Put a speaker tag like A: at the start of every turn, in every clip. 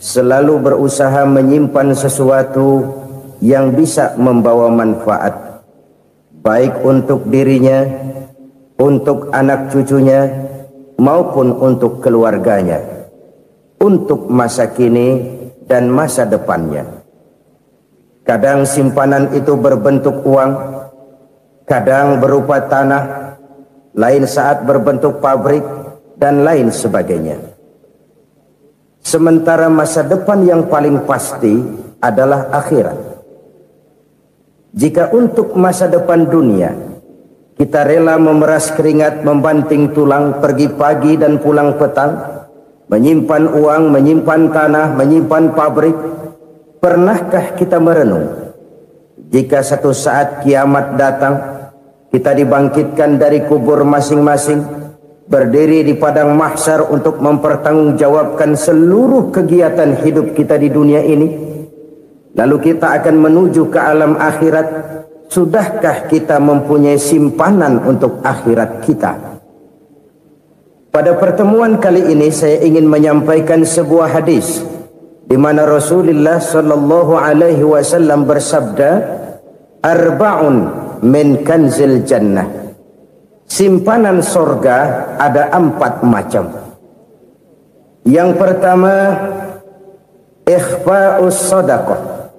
A: selalu berusaha menyimpan sesuatu yang bisa membawa manfaat, baik untuk dirinya, untuk anak cucunya, maupun untuk keluarganya, untuk masa kini dan masa depannya. Kadang simpanan itu berbentuk uang, kadang berupa tanah, lain saat berbentuk pabrik, dan lain sebagainya. Sementara masa depan yang paling pasti adalah akhirat. Jika untuk masa depan dunia kita rela memeras keringat, membanting tulang, pergi pagi dan pulang petang, menyimpan uang, menyimpan tanah, menyimpan pabrik, pernahkah kita merenung jika satu saat kiamat datang, kita dibangkitkan dari kubur masing-masing, berdiri di padang mahsyar untuk mempertanggungjawabkan seluruh kegiatan hidup kita di dunia ini? Lalu kita akan menuju ke alam akhirat. Sudahkah kita mempunyai simpanan untuk akhirat kita? Pada pertemuan kali ini saya ingin menyampaikan sebuah hadis di mana Rasulullah sallallahu alaihi wasallam bersabda, "Arba'un min kanzil jannah." Simpanan sorga ada 4 macam. Yang pertama, ikhfa'us sadaqah,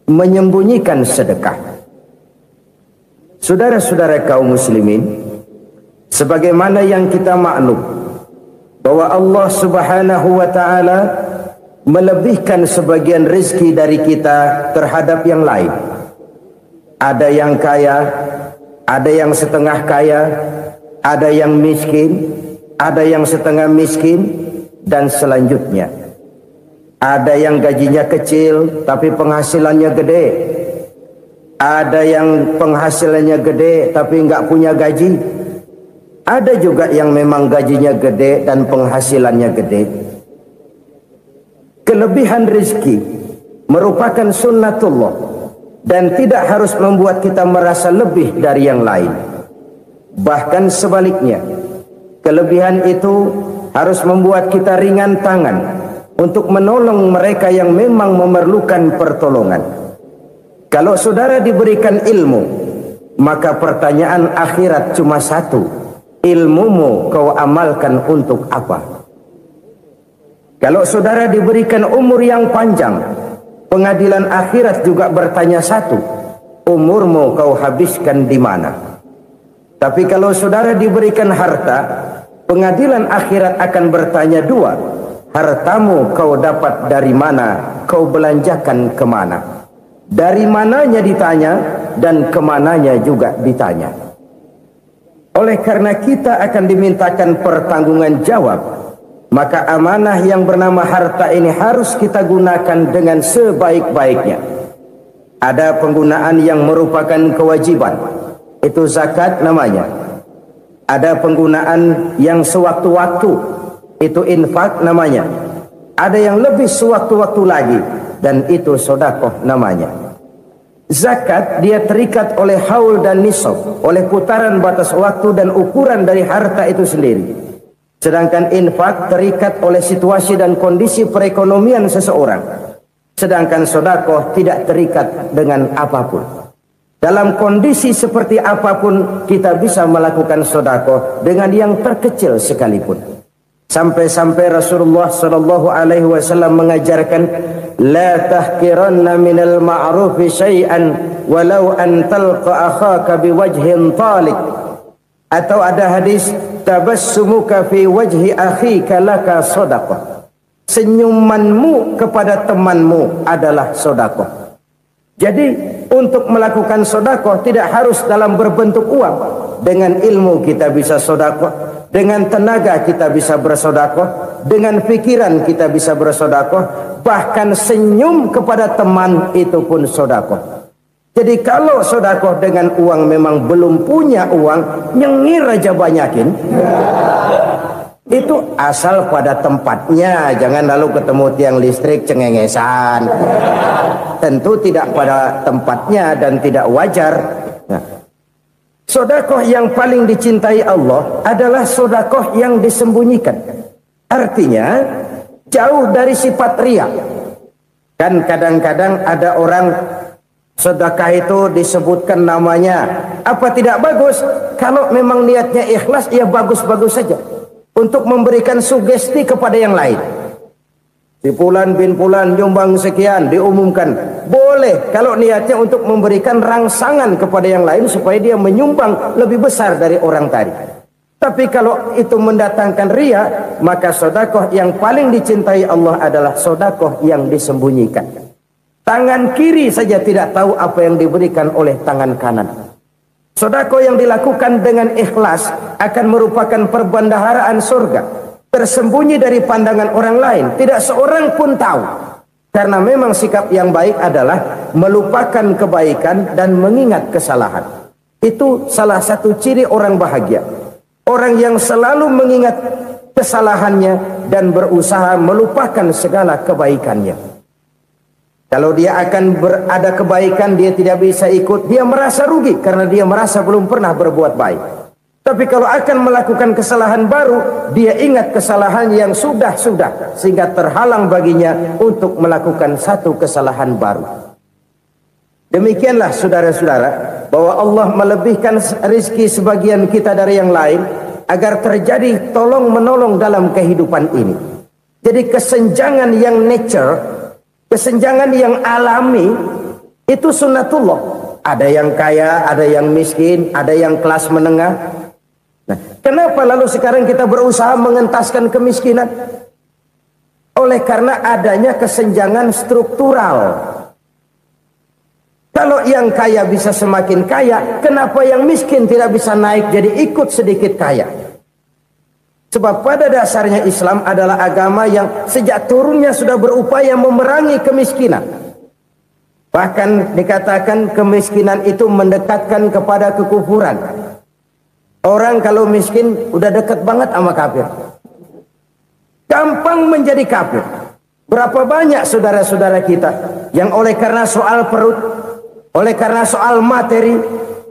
A: menyembunyikan sedekah. Saudara-saudara kaum muslimin, sebagaimana yang kita maklum bahwa Allah Subhanahu wa taala melebihkan sebagian rezeki dari kita terhadap yang lain. Ada yang kaya, ada yang setengah kaya, ada yang miskin, ada yang setengah miskin, dan selanjutnya. Ada yang gajinya kecil tapi penghasilannya gede. Ada yang penghasilannya gede tapi nggak punya gaji. Ada juga yang memang gajinya gede dan penghasilannya gede. Kelebihan rezeki merupakan sunnatullah dan tidak harus membuat kita merasa lebih dari yang lain. Bahkan sebaliknya, kelebihan itu harus membuat kita ringan tangan untuk menolong mereka yang memang memerlukan pertolongan. Kalau saudara diberikan ilmu, maka pertanyaan akhirat cuma satu: ilmumu kau amalkan untuk apa? Kalau saudara diberikan umur yang panjang, pengadilan akhirat juga bertanya satu: umurmu kau habiskan di mana? Tapi kalau saudara diberikan harta, pengadilan akhirat akan bertanya dua: hartamu kau dapat dari mana, kau belanjakan kemana? Dari mananya ditanya dan kemananya juga ditanya. Oleh karena kita akan dimintakan pertanggungan jawab, maka amanah yang bernama harta ini harus kita gunakan dengan sebaik-baiknya. Ada penggunaan yang merupakan kewajiban, itu zakat namanya. Ada penggunaan yang sewaktu-waktu, itu infak namanya. Ada yang lebih sewaktu-waktu lagi, dan itu sedekah namanya. Zakat dia terikat oleh haul dan nisab, oleh putaran batas waktu dan ukuran dari harta itu sendiri. Sedangkan infak terikat oleh situasi dan kondisi perekonomian seseorang. Sedangkan sedekah tidak terikat dengan apapun. Dalam kondisi seperti apapun kita bisa melakukan sedekah dengan yang terkecil sekalipun. Sampai-sampai Rasulullah sallallahu alaihi wasallam mengajarkan, la tahqiranna minal ma'rufi syai'an walau an talqa akhaka biwajhin talik. Atau ada hadis, tabassumuka fi wajhi akhika laka shadaqah. Senyumanmu kepada temanmu adalah sedekah. Jadi untuk melakukan sedekah tidak harus dalam berbentuk uang. Dengan ilmu kita bisa sedekah, dengan tenaga kita bisa bersedekah, dengan pikiran kita bisa bersedekah, bahkan senyum kepada teman itu pun sedekah. Jadi kalau sedekah dengan uang memang belum punya uang, nyengir aja banyakin. Itu asal pada tempatnya, jangan lalu ketemu tiang listrik cengengesan. Tentu tidak pada tempatnya dan tidak wajar. Nah, sedekah yang paling dicintai Allah adalah sedekah yang disembunyikan. Artinya, jauh dari sifat riya. Kan kadang-kadang ada orang sedekah itu disebutkan namanya, apa tidak bagus? Kalau memang niatnya ikhlas, ya bagus-bagus saja untuk memberikan sugesti kepada yang lain. Si Fulan bin Fulan nyumbang sekian, diumumkan. Boleh kalau niatnya untuk memberikan rangsangan kepada yang lain supaya dia menyumbang lebih besar dari orang tadi. Tapi kalau itu mendatangkan riya, maka sedekah yang paling dicintai Allah adalah sedekah yang disembunyikan. Tangan kiri saja tidak tahu apa yang diberikan oleh tangan kanan. Sedekah yang dilakukan dengan ikhlas akan merupakan perbendaharaan surga, tersembunyi dari pandangan orang lain, tidak seorang pun tahu. Karena memang sikap yang baik adalah melupakan kebaikan dan mengingat kesalahan. Itu salah satu ciri orang bahagia. Orang yang selalu mengingat kesalahannya dan berusaha melupakan segala kebaikannya. Kalau dia akan berada kebaikan, dia tidak bisa ikut, dia merasa rugi karena dia merasa belum pernah berbuat baik. Tapi kalau akan melakukan kesalahan baru, dia ingat kesalahan yang sudah-sudah, sehingga terhalang baginya untuk melakukan satu kesalahan baru. Demikianlah saudara-saudara, bahwa Allah melebihkan rizki sebagian kita dari yang lain, agar terjadi tolong-menolong dalam kehidupan ini. Jadi kesenjangan yang nature, kesenjangan yang alami, itu sunnatullah. Ada yang kaya, ada yang miskin, ada yang kelas menengah. Nah, kenapa lalu sekarang kita berusaha mengentaskan kemiskinan? Oleh karena adanya kesenjangan struktural. Kalau yang kaya bisa semakin kaya, kenapa yang miskin tidak bisa naik jadi ikut sedikit kaya? Sebab pada dasarnya Islam adalah agama yang sejak turunnya sudah berupaya memerangi kemiskinan. Bahkan dikatakan kemiskinan itu mendekatkan kepada kekufuran. Orang kalau miskin udah dekat banget sama kafir. Gampang menjadi kafir. Berapa banyak saudara-saudara kita yang oleh karena soal perut, oleh karena soal materi,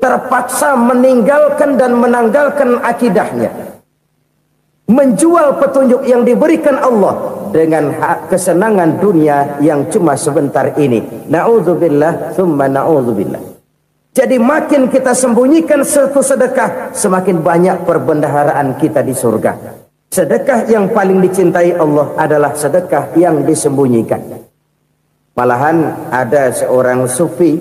A: terpaksa meninggalkan dan menanggalkan akidahnya. Menjual petunjuk yang diberikan Allah dengan kesenangan dunia yang cuma sebentar ini. Na'udzubillah, thumma na'udzubillah. Jadi makin kita sembunyikan satu sedekah, semakin banyak perbendaharaan kita di surga. Sedekah yang paling dicintai Allah adalah sedekah yang disembunyikan. Malahan ada seorang sufi,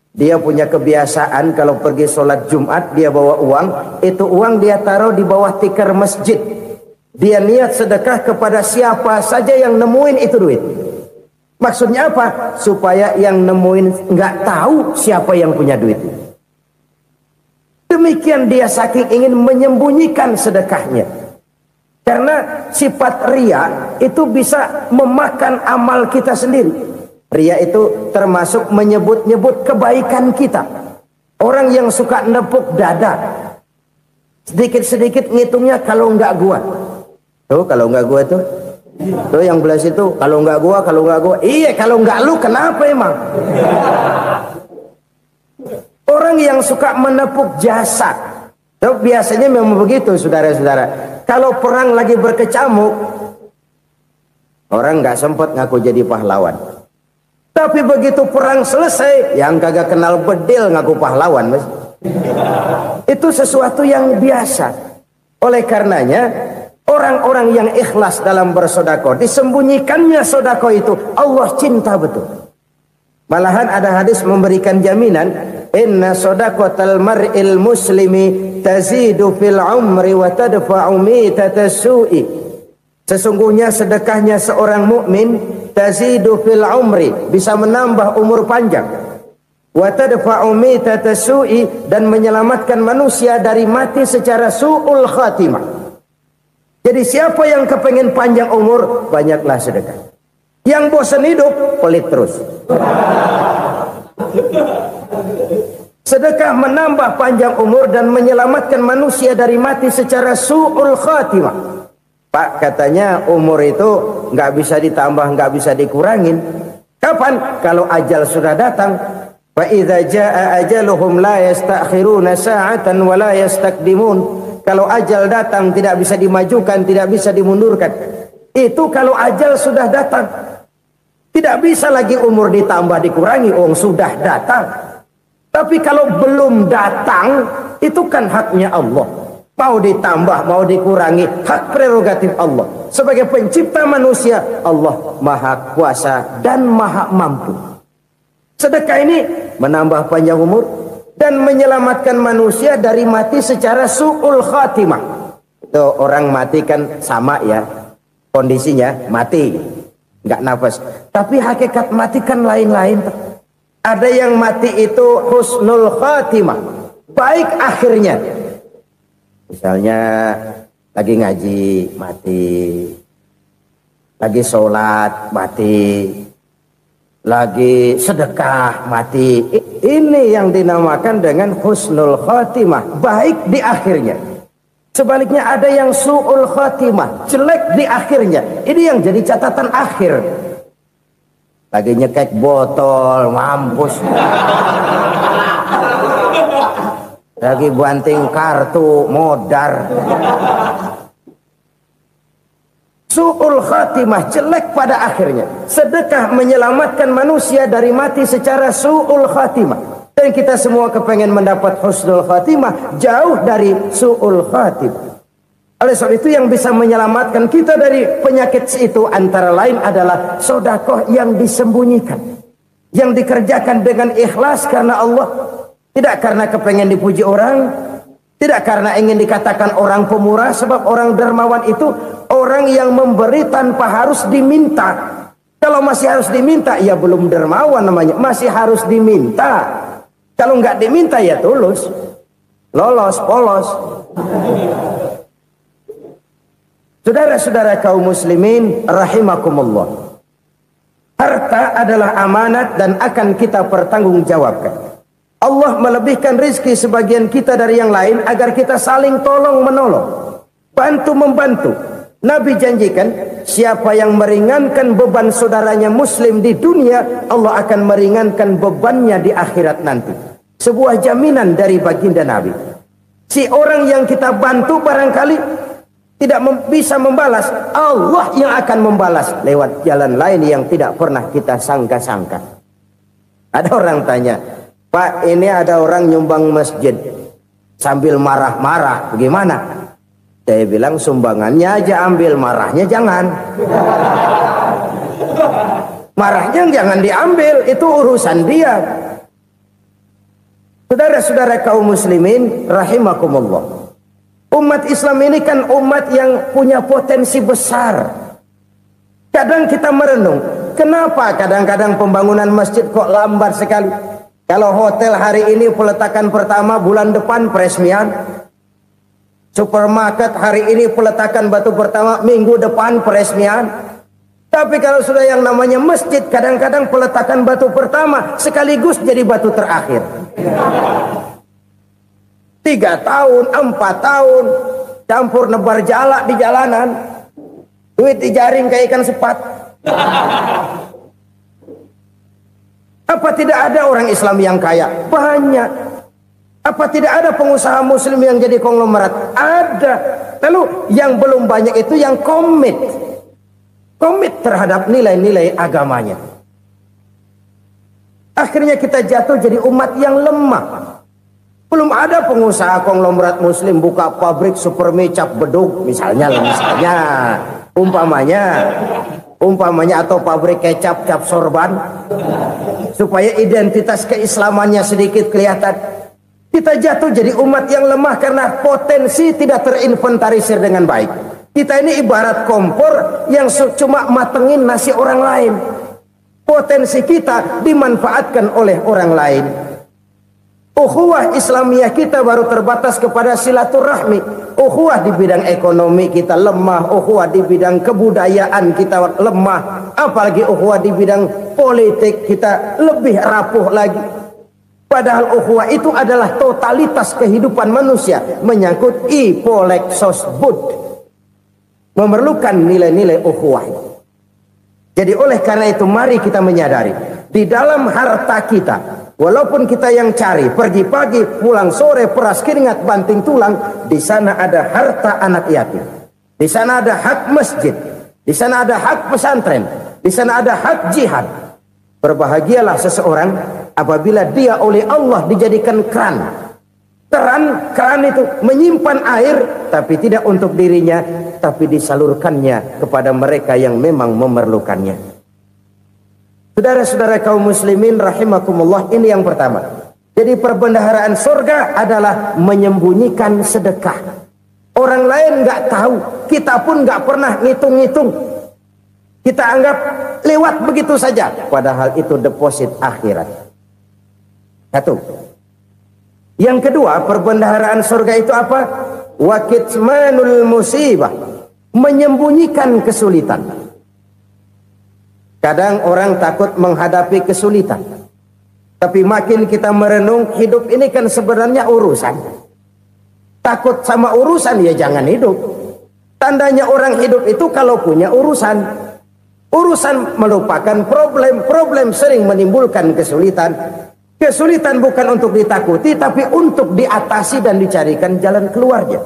A: dia punya kebiasaan kalau pergi sholat Jumat, dia bawa uang. Itu uang dia taruh di bawah tikar masjid. Dia niat sedekah kepada siapa saja yang nemuin itu duit. Maksudnya apa? Supaya yang nemuin nggak tahu siapa yang punya duit. Demikian dia saking ingin menyembunyikan sedekahnya. Karena sifat riya itu bisa memakan amal kita sendiri. Riya itu termasuk menyebut-nyebut kebaikan kita. Orang yang suka nepuk dada, sedikit-sedikit ngitungnya kalau nggak gua. Tuh kalau nggak gua tuh. Tuh yang belas itu kalau nggak gua, kalau nggak gua. Iya kalau nggak lu kenapa emang? Orang yang suka menepuk jasad, tuh biasanya memang begitu saudara-saudara. Kalau perang lagi berkecamuk, orang nggak sempat ngaku jadi pahlawan. Tapi begitu perang selesai, yang kagak kenal bedil ngaku pahlawan, mas. Itu sesuatu yang biasa. Oleh karenanya, orang-orang yang ikhlas dalam bersedekah, disembunyikannya sedekah itu, Allah cinta betul. Malahan ada hadis memberikan jaminan, inna sedaqatal mar'il muslimi tazidu fil umri wa tadfa'u mitatas su'i. Sesungguhnya sedekahnya seorang mukmin tazidu fil umri, bisa menambah umur panjang. Wa tadfa'u mitatas su'i, dan menyelamatkan manusia dari mati secara su'ul khatimah. Jadi siapa yang kepengen panjang umur, banyaklah sedekah. Yang bosan hidup, pelit terus. Sedekah menambah panjang umur dan menyelamatkan manusia dari mati secara su'ul khatimah. Pak, katanya umur itu nggak bisa ditambah, nggak bisa dikurangin. Kapan? Kalau ajal sudah datang. Fa idza jaa ajaluhum la yastakhiruna sa'atan wa la yastaqdimun. Kalau ajal datang tidak bisa dimajukan, tidak bisa dimundurkan. Itu kalau ajal sudah datang. Tidak bisa lagi umur ditambah dikurangi, sudah datang. Tapi kalau belum datang, itu kan haknya Allah. Mau ditambah, mau dikurangi, hak prerogatif Allah. Sebagai pencipta manusia, Allah Maha Kuasa dan Maha Mampu. Sedekah ini menambah panjang umur dan menyelamatkan manusia dari mati secara su'ul khatimah. Itu orang mati kan sama ya, kondisinya mati, nggak nafas. Tapi hakikat mati kan lain-lain. Ada yang mati itu husnul khatimah, baik akhirnya. Misalnya lagi ngaji mati, lagi sholat mati, lagi sedekah mati. Ini yang dinamakan dengan husnul khatimah, baik di akhirnya. Sebaliknya ada yang su'ul khatimah, jelek di akhirnya. Ini yang jadi catatan akhir. Lagi nyekek botol, mampus. Lagi banting kartu, modar. Su'ul khatimah, jelek pada akhirnya. Sedekah menyelamatkan manusia dari mati secara su'ul khatimah. Dan kita semua kepengen mendapat husnul khatimah, jauh dari su'ul khatimah. Oleh sebab itu yang bisa menyelamatkan kita dari penyakit itu antara lain adalah sedekah yang disembunyikan, yang dikerjakan dengan ikhlas karena Allah, tidak karena kepengen dipuji orang, tidak karena ingin dikatakan orang pemurah. Sebab orang dermawan itu orang yang memberi tanpa harus diminta. Kalau masih harus diminta, ya belum dermawan namanya, masih harus diminta. Kalau nggak diminta ya tulus, lolos, polos. Saudara-saudara kaum muslimin rahimakumullah. Harta adalah amanat dan akan kita pertanggungjawabkan. Allah melebihkan rizki sebagian kita dari yang lain agar kita saling tolong menolong, bantu membantu. Nabi janjikan, siapa yang meringankan beban saudaranya muslim di dunia, Allah akan meringankan bebannya di akhirat nanti. Sebuah jaminan dari baginda Nabi. Si orang yang kita bantu barangkali tidak bisa membalas, Allah yang akan membalas lewat jalan lain yang tidak pernah kita sangka-sangka. Ada orang tanya, Pak, ini ada orang nyumbang masjid sambil marah-marah, bagaimana? Saya bilang sumbangannya aja ambil, marahnya jangan. Marahnya jangan diambil, itu urusan dia. Saudara-saudara kaum muslimin rahimakumullah. Umat Islam ini kan umat yang punya potensi besar. Kadang kita merenung, kenapa kadang-kadang pembangunan masjid kok lambat sekali? Kalau hotel hari ini peletakan pertama, bulan depan peresmian. Supermarket hari ini peletakan batu pertama, minggu depan peresmian. Tapi kalau sudah yang namanya masjid, kadang-kadang peletakan batu pertama sekaligus jadi batu terakhir. 3 tahun, 4 tahun, campur nebar jalak di jalanan, duit dijaring kayak ikan sepat. Apa tidak ada orang Islam yang kaya? Banyak. Apa tidak ada pengusaha muslim yang jadi konglomerat? Ada. Lalu yang belum banyak itu yang komit terhadap nilai-nilai agamanya. Akhirnya kita jatuh jadi umat yang lemah. Belum ada pengusaha konglomerat muslim buka pabrik supermi cap beduk misalnya umpamanya atau pabrik kecap cap sorban supaya identitas keislamannya sedikit kelihatan. Kita jatuh jadi umat yang lemah karena potensi tidak terinventarisir dengan baik. Kita ini ibarat kompor yang cuma matengin nasi orang lain. Potensi kita dimanfaatkan oleh orang lain. Ukhuwah Islamiyah kita baru terbatas kepada silaturahmi. Ukhuwah di bidang ekonomi kita lemah, ukhuwah di bidang kebudayaan kita lemah, apalagi ukhuwah di bidang politik kita lebih rapuh lagi. Padahal ukhuwah itu adalah totalitas kehidupan manusia, menyangkut ipolek sosbud, memerlukan nilai-nilai ukhuwah. Jadi oleh karena itu mari kita menyadari di dalam harta kita, walaupun kita yang cari, pergi pagi, pulang sore, peras keringat, banting tulang, di sana ada harta anak yatim. Di sana ada hak masjid. Di sana ada hak pesantren, di sana ada hak jihad. Berbahagialah seseorang apabila dia oleh Allah dijadikan keran. Keran itu menyimpan air, tapi tidak untuk dirinya, tapi disalurkannya kepada mereka yang memang memerlukannya. Saudara-saudara kaum muslimin rahimakumullah, ini yang pertama. Jadi perbendaharaan surga adalah menyembunyikan sedekah. Orang lain nggak tahu, kita pun nggak pernah ngitung-ngitung. Kita anggap lewat begitu saja, padahal itu deposit akhirat. Satu. Yang kedua, perbendaharaan surga itu apa? Wa kitmanul musibah, menyembunyikan kesulitan. Kadang orang takut menghadapi kesulitan, tapi makin kita merenung, hidup ini kan sebenarnya urusan. Takut sama urusan, ya jangan hidup. Tandanya orang hidup itu kalau punya urusan. Urusan melupakan problem. Problem sering menimbulkan kesulitan. Kesulitan bukan untuk ditakuti, tapi untuk diatasi dan dicarikan jalan keluarnya.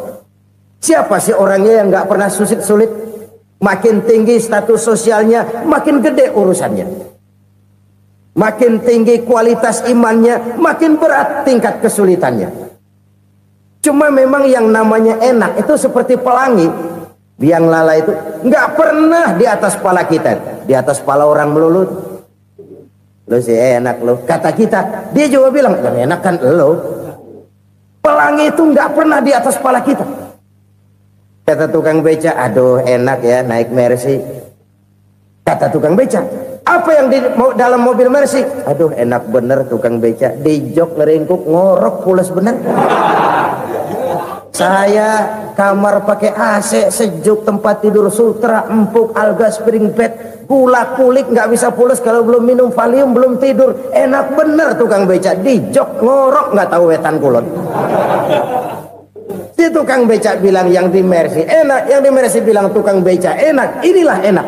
A: Siapa sih orangnya yang nggak pernah sulit-sulit? Makin tinggi status sosialnya, makin gede urusannya. Makin tinggi kualitas imannya, makin berat tingkat kesulitannya. Cuma memang yang namanya enak itu seperti pelangi. Biang lala itu nggak pernah di atas kepala kita, di atas kepala orang melulu. Lo sih enak lo, kata kita. Dia juga bilang, yang enak kan lo. Pelangi itu nggak pernah di atas kepala kita. Kata tukang beca, aduh enak ya naik Mercy. Kata tukang beca, apa yang di dalam mobil Mercy? Aduh enak bener tukang beca, di jok ngeringkuk ngorok pulas bener. Saya kamar pakai AC sejuk, tempat tidur sutra empuk, alga spring bed, gula kulik nggak bisa pulas kalau belum minum Valium, belum tidur. Enak bener tukang beca, di jok ngorok nggak tahu wetan kulon. Si tukang beca bilang yang di Mercy enak, yang di Mercy bilang tukang beca enak. Inilah enak,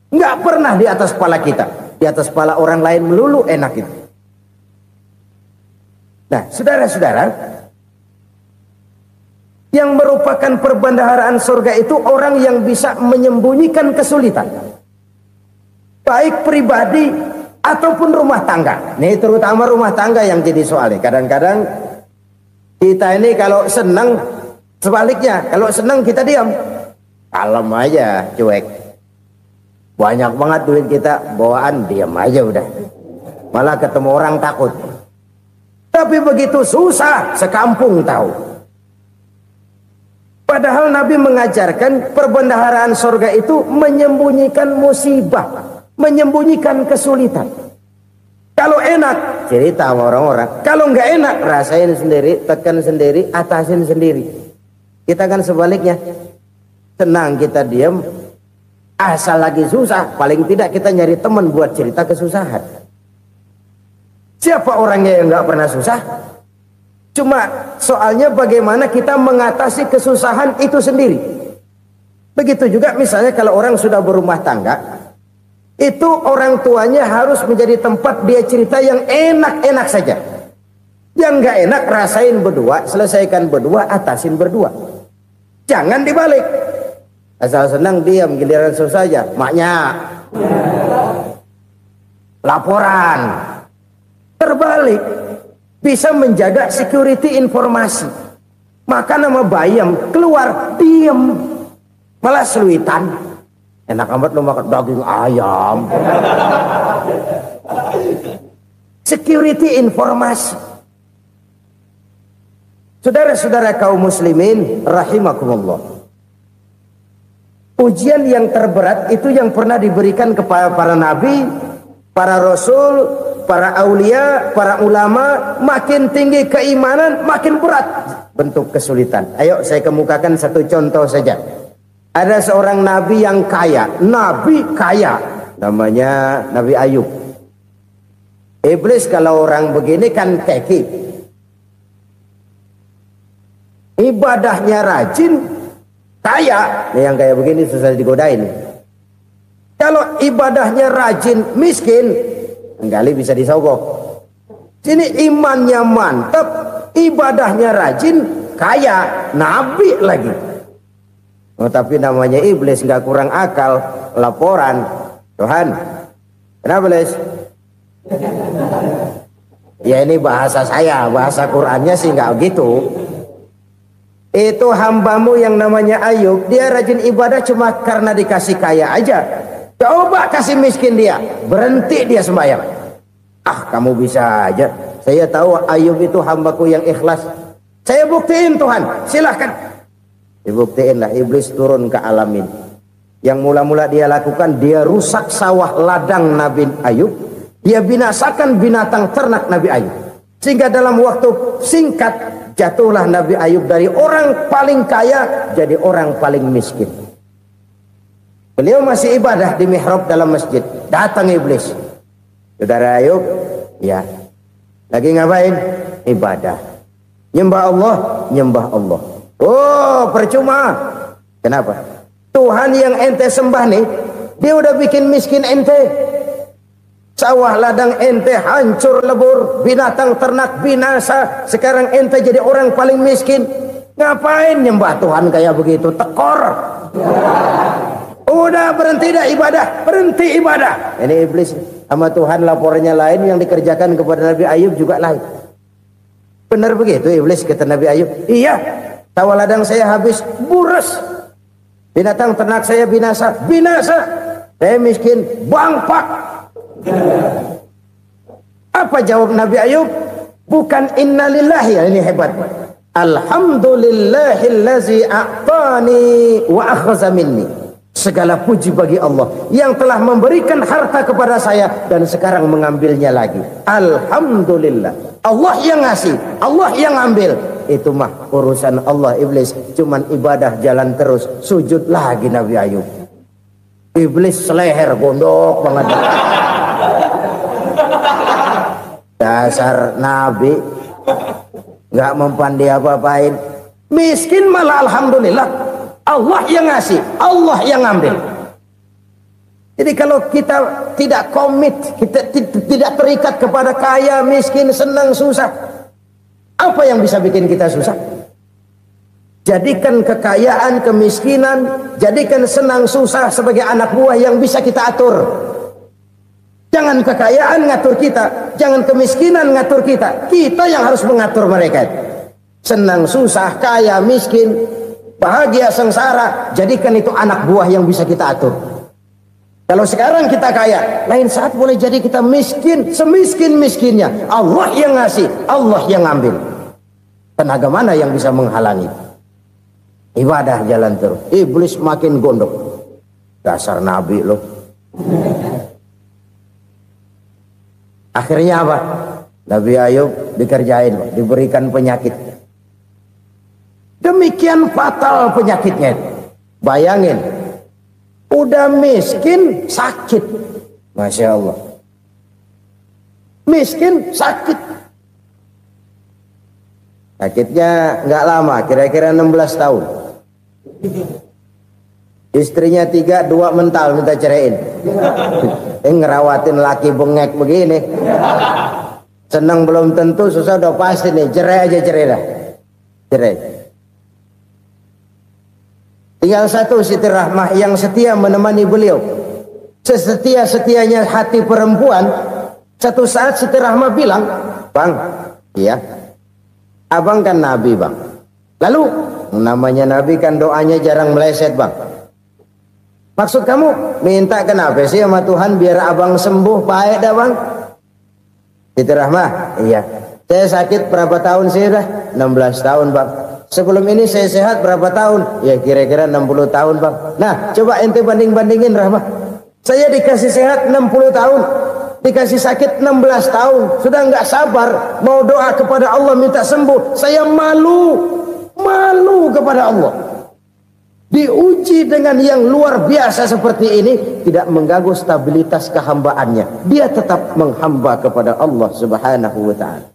A: nggak pernah di atas kepala kita, di atas kepala orang lain melulu enak itu. Nah, saudara-saudara, yang merupakan perbendaharaan surga itu orang yang bisa menyembunyikan kesulitan, baik pribadi ataupun rumah tangga. Nih terutama rumah tangga yang jadi soalnya. Kadang-kadang kita ini kalau senang, sebaliknya kalau senang kita diam, kalem aja, cuek. Banyak banget duit kita bawaan, diam aja udah. Malah ketemu orang takut. Tapi begitu susah, sekampung tahu. Padahal Nabi mengajarkan perbendaharaan surga itu menyembunyikan musibah, menyembunyikan kesulitan. Kalau enak, cerita sama orang-orang. Kalau nggak enak, rasain sendiri, tekan sendiri, atasin sendiri. Kita kan sebaliknya. Senang kita diam, asal lagi susah, paling tidak kita nyari teman buat cerita kesusahan. Siapa orangnya yang nggak pernah susah? Cuma soalnya bagaimana kita mengatasi kesusahan itu sendiri. Begitu juga misalnya kalau orang sudah berumah tangga, itu orang tuanya harus menjadi tempat dia cerita yang enak-enak saja. Yang nggak enak rasain berdua, selesaikan berdua, atasin berdua. Jangan dibalik. Asal senang diam, giliran susah aja. Maknya laporan. Terbalik. Bisa menjaga security informasi. Maka nama bayam keluar diem, malah seluitan. Enak amat lo makan daging ayam. Security informasi. Saudara-saudara kaum muslimin rahimakumullah, ujian yang terberat itu yang pernah diberikan kepada para nabi, para rasul, para aulia, para ulama. Makin tinggi keimanan, makin berat bentuk kesulitan. Ayo saya kemukakan satu contoh saja. Ada seorang nabi yang kaya, nabi kaya, namanya Nabi Ayub. Iblis kalau orang begini kan keki, ibadahnya rajin, kaya. Nih yang kayak begini susah digodain. Kalau ibadahnya rajin, miskin, kali bisa disogok. Sini imannya mantap, ibadahnya rajin, kaya, nabi lagi. Oh, tapi namanya iblis, nggak kurang akal. Laporan, Tuhan, kenapa Les? Ya ini bahasa saya, bahasa Qurannya sih nggak gitu. Itu hambamu yang namanya Ayub, dia rajin ibadah cuma karena dikasih kaya aja. Coba kasih miskin dia, berhenti dia sembahyang. Ah, kamu bisa aja. Saya tahu Ayub itu hambaku yang ikhlas. Saya buktiin Tuhan, silahkan. Dibuktiinlah, iblis turun ke alam ini. Yang mula-mula dia lakukan, dia rusak sawah ladang Nabi Ayub. Dia binasakan binatang ternak Nabi Ayub. Sehingga dalam waktu singkat, jatuhlah Nabi Ayub dari orang paling kaya jadi orang paling miskin. Beliau masih ibadah di mihrab dalam masjid. Datang iblis. Saudara Ayub, ya, lagi ngapain? Ibadah. Nyembah Allah, nyembah Allah. Oh, percuma. Kenapa? Tuhan yang ente sembah nih, dia udah bikin miskin ente. Sawah ladang ente hancur lebur, binatang ternak binasa. Sekarang ente jadi orang paling miskin. Ngapain nyembah Tuhan kayak begitu? Tekor. Udah berhenti dah ibadah, berhenti ibadah. Ini iblis sama Tuhan laporannya lain, yang dikerjakan kepada Nabi Ayub juga lain. Benar begitu iblis, kata Nabi Ayub. Iya. Sawah ladang saya habis, buras. Binatang ternak saya binasa, binasa. Saya miskin, bangpak. Apa jawab Nabi Ayub? Bukan innalillahi, ya, ini hebat. Alhamdulillahillazi a'tani wa akhza minni. Segala puji bagi Allah yang telah memberikan harta kepada saya dan sekarang mengambilnya lagi. Alhamdulillah. Allah yang ngasih, Allah yang ambil. Itu mah urusan Allah. Iblis cuman ibadah jalan terus, sujud lagi Nabi Ayub. Iblis seleher gondok banget. Dasar Nabi nggak mempan dia apa-apain. Miskin malah alhamdulillah. Allah yang ngasih, Allah yang ambil. Jadi kalau kita tidak komit, kita tidak terikat kepada kaya, miskin, senang, susah, apa yang bisa bikin kita susah? Jadikan kekayaan, kemiskinan, jadikan senang, susah sebagai anak buah yang bisa kita atur. Jangan kekayaan ngatur kita, jangan kemiskinan ngatur kita. Kita yang harus mengatur mereka. Senang, susah, kaya, miskin, bahagia, sengsara, jadikan itu anak buah yang bisa kita atur. Kalau sekarang kita kaya, lain saat boleh jadi kita miskin, semiskin-miskinnya. Allah yang ngasih, Allah yang ambil. Tenaga mana yang bisa menghalangi? Ibadah jalan terus. Iblis makin gondok. Dasar Nabi loh. Akhirnya apa? Nabi Ayub dikerjain, diberikan penyakit. Demikian fatal penyakitnya. Bayangin, udah miskin sakit. Masya Allah. Miskin sakit. Sakitnya nggak lama, kira-kira 16 tahun. Istrinya 3, 2 mental minta ceraiin. Ngerawatin laki bengek begini. Senang belum tentu, susah udah pasti nih. Cerai aja, cerai dah. Cerai. Tinggal satu Siti Rahmah yang setia menemani beliau. Sesetia-setianya hati perempuan. Satu saat Siti Rahmah bilang, "Bang, iya, abang kan Nabi, Bang. Lalu, namanya Nabi kan doanya jarang meleset, Bang. Maksud kamu minta kenapa sih sama Tuhan biar abang sembuh baik dah, Bang?" Siti Rahmah, iya. Saya sakit berapa tahun sih dah? 16 tahun, Bang. Sebelum ini saya sehat berapa tahun? Ya kira-kira 60 tahun, Bang. Nah, coba ente banding-bandingin, Rahmah. Saya dikasih sehat 60 tahun, dikasih sakit 16 tahun. Sudah nggak sabar mau doa kepada Allah minta sembuh. Saya malu kepada Allah. Diuji dengan yang luar biasa seperti ini, tidak mengganggu stabilitas kehambaannya. Dia tetap menghamba kepada Allah Subhanahu wa ta'ala.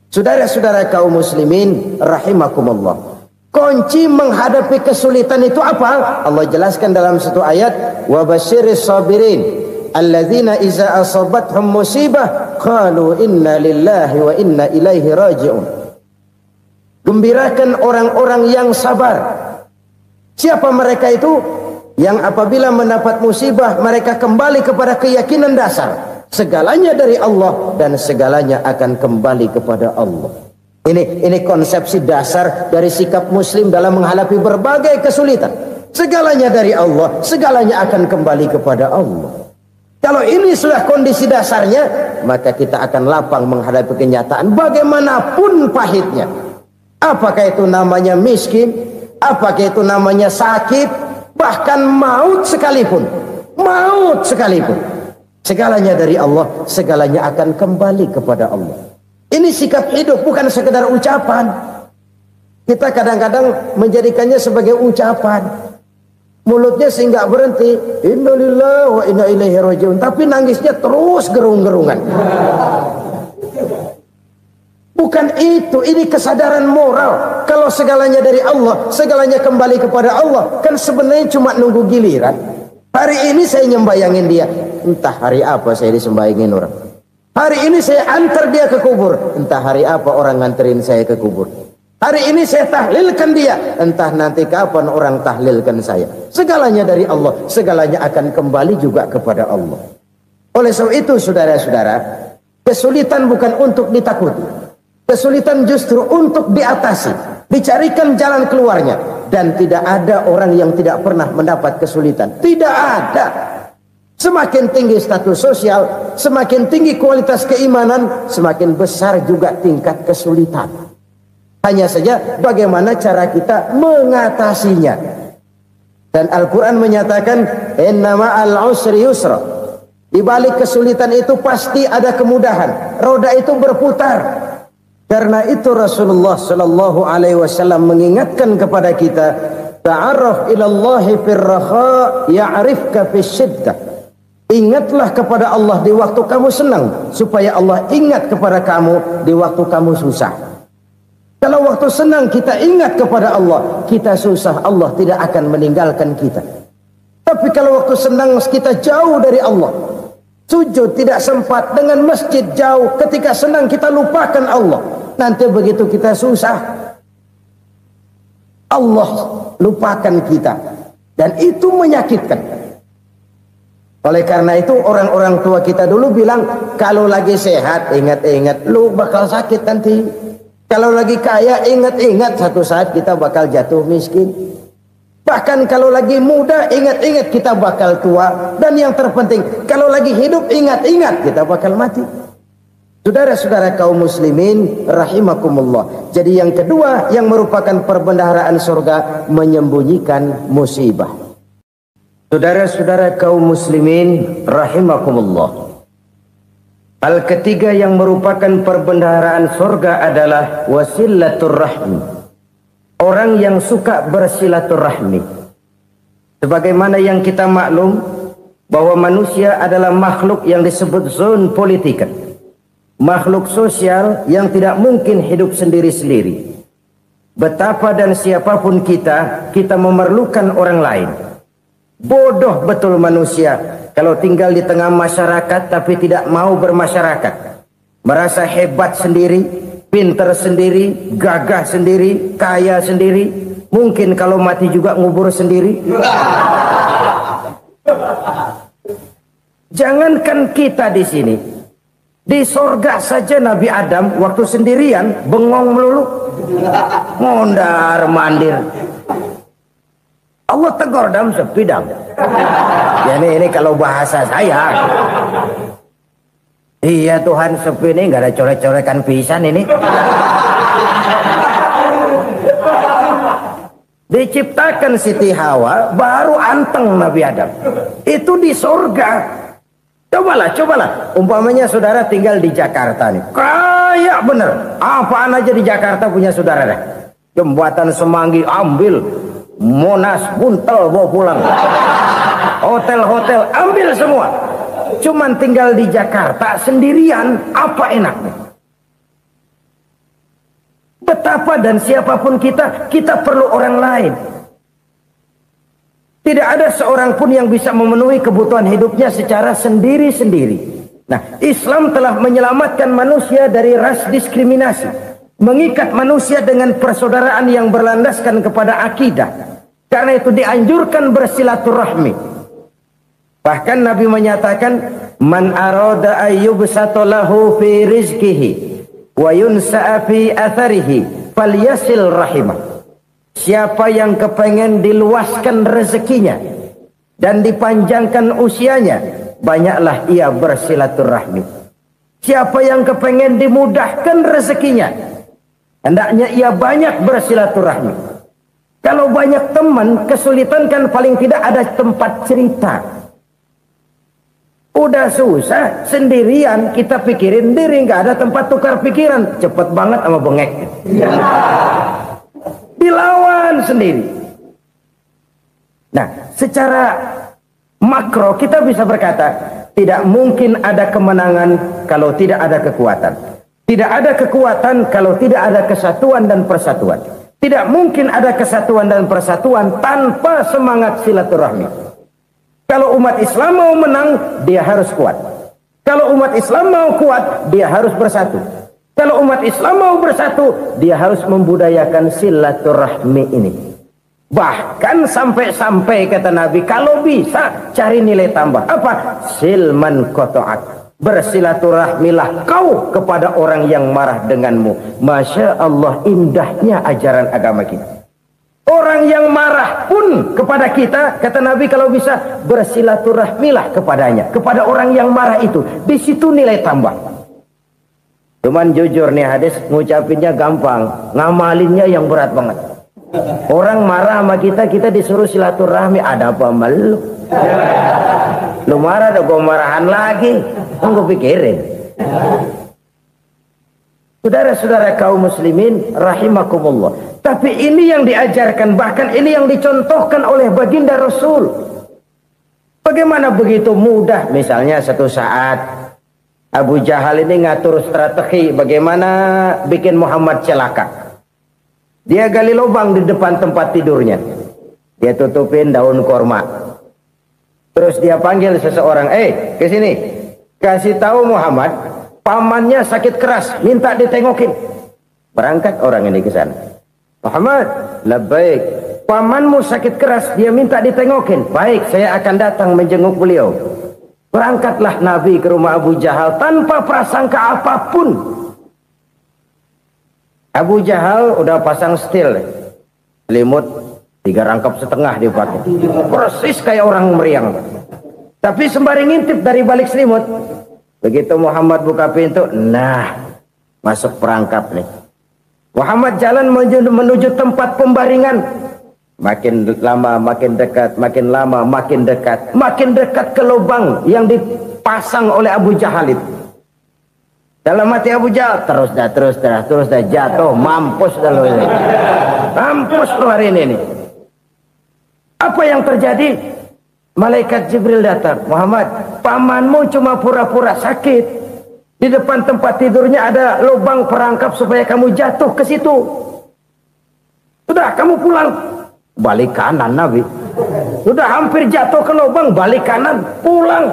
A: Saudara-saudara kaum muslimin rahimakumullah. Kunci menghadapi kesulitan itu apa? Allah jelaskan dalam satu ayat, wa basyiris sabirin alladzina iza asabathum musibah qalu inna lillahi wa inna ilaihi raji'un. Gembirakan orang-orang yang sabar Siapa mereka itu? Yang apabila mendapat musibah mereka kembali kepada keyakinan dasar segalanya dari Allah dan segalanya akan kembali kepada Allah. Ini konsepsi dasar dari sikap muslim dalam menghadapi berbagai kesulitan. Segalanya dari Allah, segalanya akan kembali kepada Allah. Kalau ini sudah kondisi dasarnya, maka kita akan lapang menghadapi kenyataan bagaimanapun pahitnya. Apakah itu namanya miskin, apakah itu namanya sakit, bahkan maut sekalipun. Maut sekalipun. Segalanya dari Allah, segalanya akan kembali kepada Allah. Ini sikap hidup, bukan sekedar ucapan. Kita kadang-kadang menjadikannya sebagai ucapan. Mulutnya sehingga berhenti, innalillahi wa inna ilaihi rajiun, tapi nangisnya terus gerung-gerungan. Bukan itu, ini kesadaran moral. Kalau segalanya dari Allah, segalanya kembali kepada Allah, kan sebenarnya cuma nunggu giliran. Hari ini saya nyembayangin dia, entah hari apa saya disembayangin orang. Hari ini saya antar dia ke kubur, entah hari apa orang nganterin saya ke kubur. Hari ini saya tahlilkan dia, entah nanti kapan orang tahlilkan saya. Segalanya dari Allah, segalanya akan kembali juga kepada Allah. Oleh sebab itu saudara-saudara, kesulitan bukan untuk ditakuti. Kesulitan justru untuk diatasi, dicarikan jalan keluarnya. Dan tidak ada orang yang tidak pernah mendapat kesulitan. Tidak ada. Semakin tinggi status sosial, semakin tinggi kualitas keimanan, semakin besar juga tingkat kesulitan. Hanya saja bagaimana cara kita mengatasinya. Dan Al-Quran menyatakan, inna ma'al usri yusra. Di balik kesulitan itu pasti ada kemudahan. Roda itu berputar. Karena itu Rasulullah Sallallahu Alaihi Wasallam mengingatkan kepada kita, ta'arraf ilallahi firraha ya'rifka fisyiddah. Ingatlah kepada Allah di waktu kamu senang, supaya Allah ingat kepada kamu di waktu kamu susah. Kalau waktu senang kita ingat kepada Allah, kita susah, Allah tidak akan meninggalkan kita. Tapi kalau waktu senang kita jauh dari Allah, sujud tidak sempat, dengan masjid jauh, ketika senang kita lupakan Allah. Nanti begitu kita susah, Allah lupakan kita. Dan itu menyakitkan. Oleh karena itu orang-orang tua kita dulu bilang, kalau lagi sehat ingat-ingat lu bakal sakit nanti. Kalau lagi kaya ingat-ingat satu saat kita bakal jatuh miskin. Bahkan kalau lagi muda ingat-ingat kita bakal tua. Dan yang terpenting kalau lagi hidup ingat-ingat kita bakal mati. Saudara-saudara kaum muslimin rahimakumullah. Jadi yang kedua yang merupakan perbendaharaan surga, menyembunyikan musibah. Saudara-saudara kaum muslimin rahimakumullah. Hal ketiga yang merupakan perbendaharaan surga adalah wasilatur rahmi. Orang yang suka bersilaturahmi. Sebagaimana yang kita maklum bahwa manusia adalah makhluk yang disebut zon politika. Makhluk sosial yang tidak mungkin hidup sendiri-sendiri. Betapa dan siapapun kita memerlukan orang lain. Bodoh betul manusia kalau tinggal di tengah masyarakat tapi tidak mau bermasyarakat. Merasa hebat sendiri, pintar sendiri, gagah sendiri, kaya sendiri. Mungkin kalau mati juga ngubur sendiri. Jangankan kita di sini, di sorga saja Nabi Adam waktu sendirian bengong melulu, mondar mandir. Allah tegur dalam sepidang. Ya ini kalau bahasa saya. Iya Tuhan, sepi ini nggak ada coret-corekan pisan ini. Diciptakan Siti Hawa baru anteng Nabi Adam. Itu di surga. Cobalah. Umpamanya saudara tinggal di Jakarta nih. Kayak bener. Apaan aja di Jakarta punya saudara dah. Jembatan Semanggi ambil. Monas buntel bawa pulang. Hotel-hotel ambil semua. Cuman tinggal di Jakarta sendirian, apa enaknya? Betapa dan siapapun kita perlu orang lain. Tidak ada seorang pun yang bisa memenuhi kebutuhan hidupnya secara sendiri-sendiri. Nah, Islam telah menyelamatkan manusia dari ras diskriminasi. Mengikat manusia dengan persaudaraan yang berlandaskan kepada akidah. Karena itu dianjurkan bersilaturahmi. Bahkan Nabi menyatakan, man arada ayyubsata lahu fi rizqihi wa yunsa'a fi atharihi falyasil rahimah. Siapa yang kepengen diluaskan rezekinya dan dipanjangkan usianya, banyaklah ia bersilaturahmi. Siapa yang kepengen dimudahkan rezekinya, hendaknya ia banyak bersilaturahmi. Kalau banyak teman, kesulitan kan paling tidak ada tempat cerita. Udah susah, sendirian kita pikirin diri, nggak ada tempat tukar pikiran. Cepet banget sama bengek. Dilawan sendiri. Nah, secara makro kita bisa berkata, tidak mungkin ada kemenangan kalau tidak ada kekuatan. Tidak ada kekuatan kalau tidak ada kesatuan dan persatuan. Tidak mungkin ada kesatuan dan persatuan tanpa semangat silaturahmi. Kalau umat Islam mau menang, dia harus kuat. Kalau umat Islam mau kuat, dia harus bersatu. Kalau umat Islam mau bersatu, dia harus membudayakan silaturahmi ini. Bahkan sampai-sampai kata Nabi, kalau bisa cari nilai tambah. Apa? Silman qata'ak. Bersilaturahmilah kau kepada orang yang marah denganmu. Masya Allah, indahnya ajaran agama kita. Orang yang marah pun kepada kita, kata Nabi, kalau bisa bersilaturahmilah kepadanya, kepada orang yang marah itu. Di situ nilai tambah. Cuman jujur nih hadis, ngucapinnya gampang, ngamalinnya yang berat banget. Orang marah sama kita, kita disuruh silaturahmi, ada apa malu? Lu marah, ada gue marahan lagi. Tunggu pikirin. Saudara-saudara kaum muslimin rahimakumullah. Tapi ini yang diajarkan, bahkan ini yang dicontohkan oleh baginda Rasul. Bagaimana begitu mudah, misalnya satu saat Abu Jahal ini ngatur strategi bagaimana bikin Muhammad celaka. Dia gali lubang di depan tempat tidurnya. Dia tutupin daun korma. Terus dia panggil seseorang, ke sini. Kasih tahu Muhammad, pamannya sakit keras, minta ditengokin. Berangkat orang ini ke sana. Muhammad, labbaik. Pamanmu sakit keras, dia minta ditengokin. Baik, saya akan datang menjenguk beliau. Berangkatlah Nabi ke rumah Abu Jahal tanpa prasangka apapun. Abu Jahal udah pasang setil, selimut 3 rangkap setengah dipakai, persis kayak orang meriang. Tapi sembari ngintip dari balik selimut. Begitu Muhammad buka pintu, nah masuk perangkap nih. Muhammad jalan menuju tempat pembaringan. Makin lama makin dekat, makin lama makin dekat, makin dekat ke lubang yang dipasang oleh Abu Jahal itu. Dalam hati Abu Jahal, terus dah jatuh, mampus dah lo ini. Mampus lo hari ini nih. Apa yang terjadi? Malaikat Jibril datang. Muhammad, pamanmu cuma pura-pura sakit. Di depan tempat tidurnya ada lubang perangkap supaya kamu jatuh ke situ. Sudah, kamu pulang. Balik kanan Nabi. Sudah hampir jatuh ke lubang, balik kanan, pulang.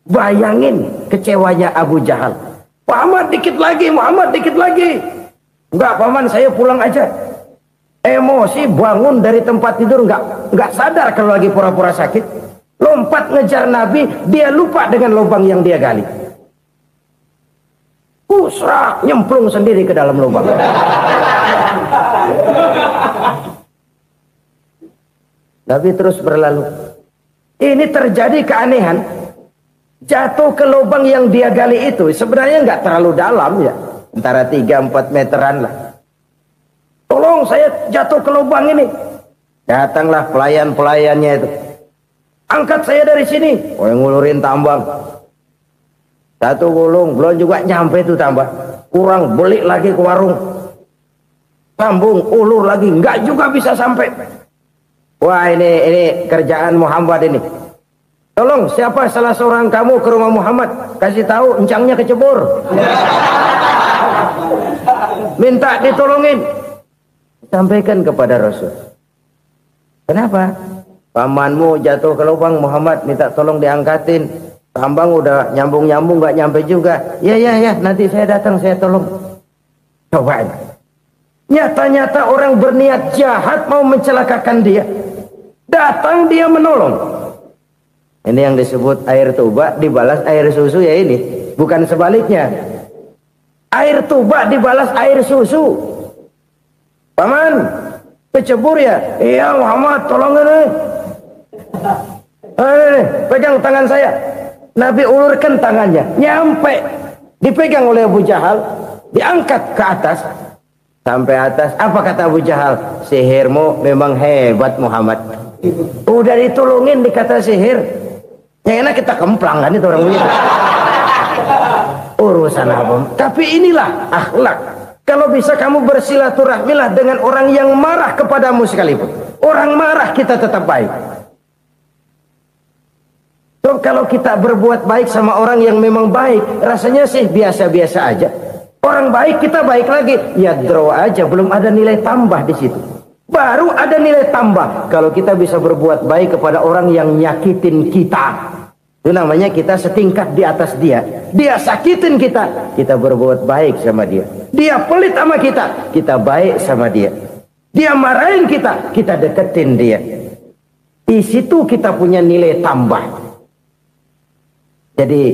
A: Bayangin kecewanya Abu Jahal. Muhammad dikit lagi, Muhammad dikit lagi. Enggak paman, saya pulang aja. Emosi bangun dari tempat tidur, enggak sadar kalau lagi pura-pura sakit. Lompat ngejar Nabi, dia lupa dengan lubang yang dia gali. Usrak, nyemplung sendiri ke dalam lubang. Nabi terus berlalu. Ini terjadi keanehan. Jatuh ke lubang yang dia gali itu sebenarnya nggak terlalu dalam ya, antara 3-4 meteran lah. Tolong saya jatuh ke lubang ini. Datanglah pelayan-pelayannya itu. Angkat saya dari sini. Oh, yang ngulurin tambang. Satu gulung, belum juga nyampe itu tambah. Kurang, beli lagi ke warung. Sambung, ulur lagi, nggak juga bisa sampai. Wah, ini kerjaan Muhammad ini. Tolong, siapa salah seorang kamu ke rumah Muhammad, kasih tahu encangnya kecebur. Minta ditolongin. Sampaikan kepada Rasul. Kenapa? Pamanmu jatuh ke lubang, Muhammad minta tolong diangkatin. Tambang udah nyambung-nyambung nggak nyampe juga. Ya, nanti saya datang, saya tolong. Coba. Nyata-nyata orang berniat jahat mau mencelakakan dia. Datang dia menolong. Ini yang disebut air tuba dibalas air susu ya ini. Bukan sebaliknya. Air tuba dibalas air susu. Paman, kecebur ya? Iya Muhammad, tolong ini. Pegang tangan saya. Nabi ulurkan tangannya, nyampe, dipegang oleh Abu Jahal, diangkat ke atas, sampai atas. Apa kata Abu Jahal? Sihirmu memang hebat Muhammad. Udah ditolongin dikata sihir. Yang enak kita kemplang kan itu orang begitu. Urusan apa? Tapi inilah akhlak. Kalau bisa kamu bersilaturahmilah dengan orang yang marah kepadamu sekalipun. Orang marah kita tetap baik. So, kalau kita berbuat baik sama orang yang memang baik, rasanya sih biasa-biasa aja. Orang baik kita baik lagi, ya draw aja, belum ada nilai tambah di situ. Baru ada nilai tambah kalau kita bisa berbuat baik kepada orang yang nyakitin kita. Itu namanya kita setingkat di atas dia. Dia sakitin kita, kita berbuat baik sama dia. Dia pelit sama kita, kita baik sama dia. Dia marahin kita, kita deketin dia. Di situ kita punya nilai tambah. Jadi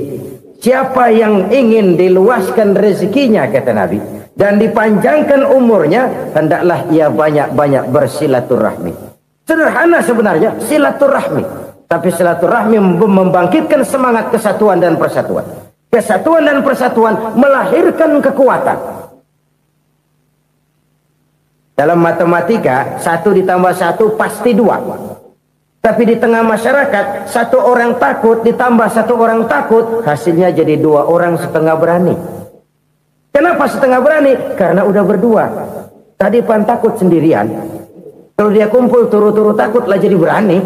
A: siapa yang ingin diluaskan rezekinya kata Nabi dan dipanjangkan umurnya, hendaklah ia banyak-banyak bersilaturahmi. Sederhana sebenarnya silaturahmi, tapi silaturahmi membangkitkan semangat kesatuan dan persatuan. Kesatuan dan persatuan melahirkan kekuatan. Dalam matematika 1 ditambah 1 pasti 2. Tapi di tengah masyarakat, 1 orang takut ditambah 1 orang takut, hasilnya jadi 2 orang setengah berani. Kenapa setengah berani? Karena udah berdua. Tadi pan takut sendirian. Kalau dia kumpul turu-turu takutlah jadi berani.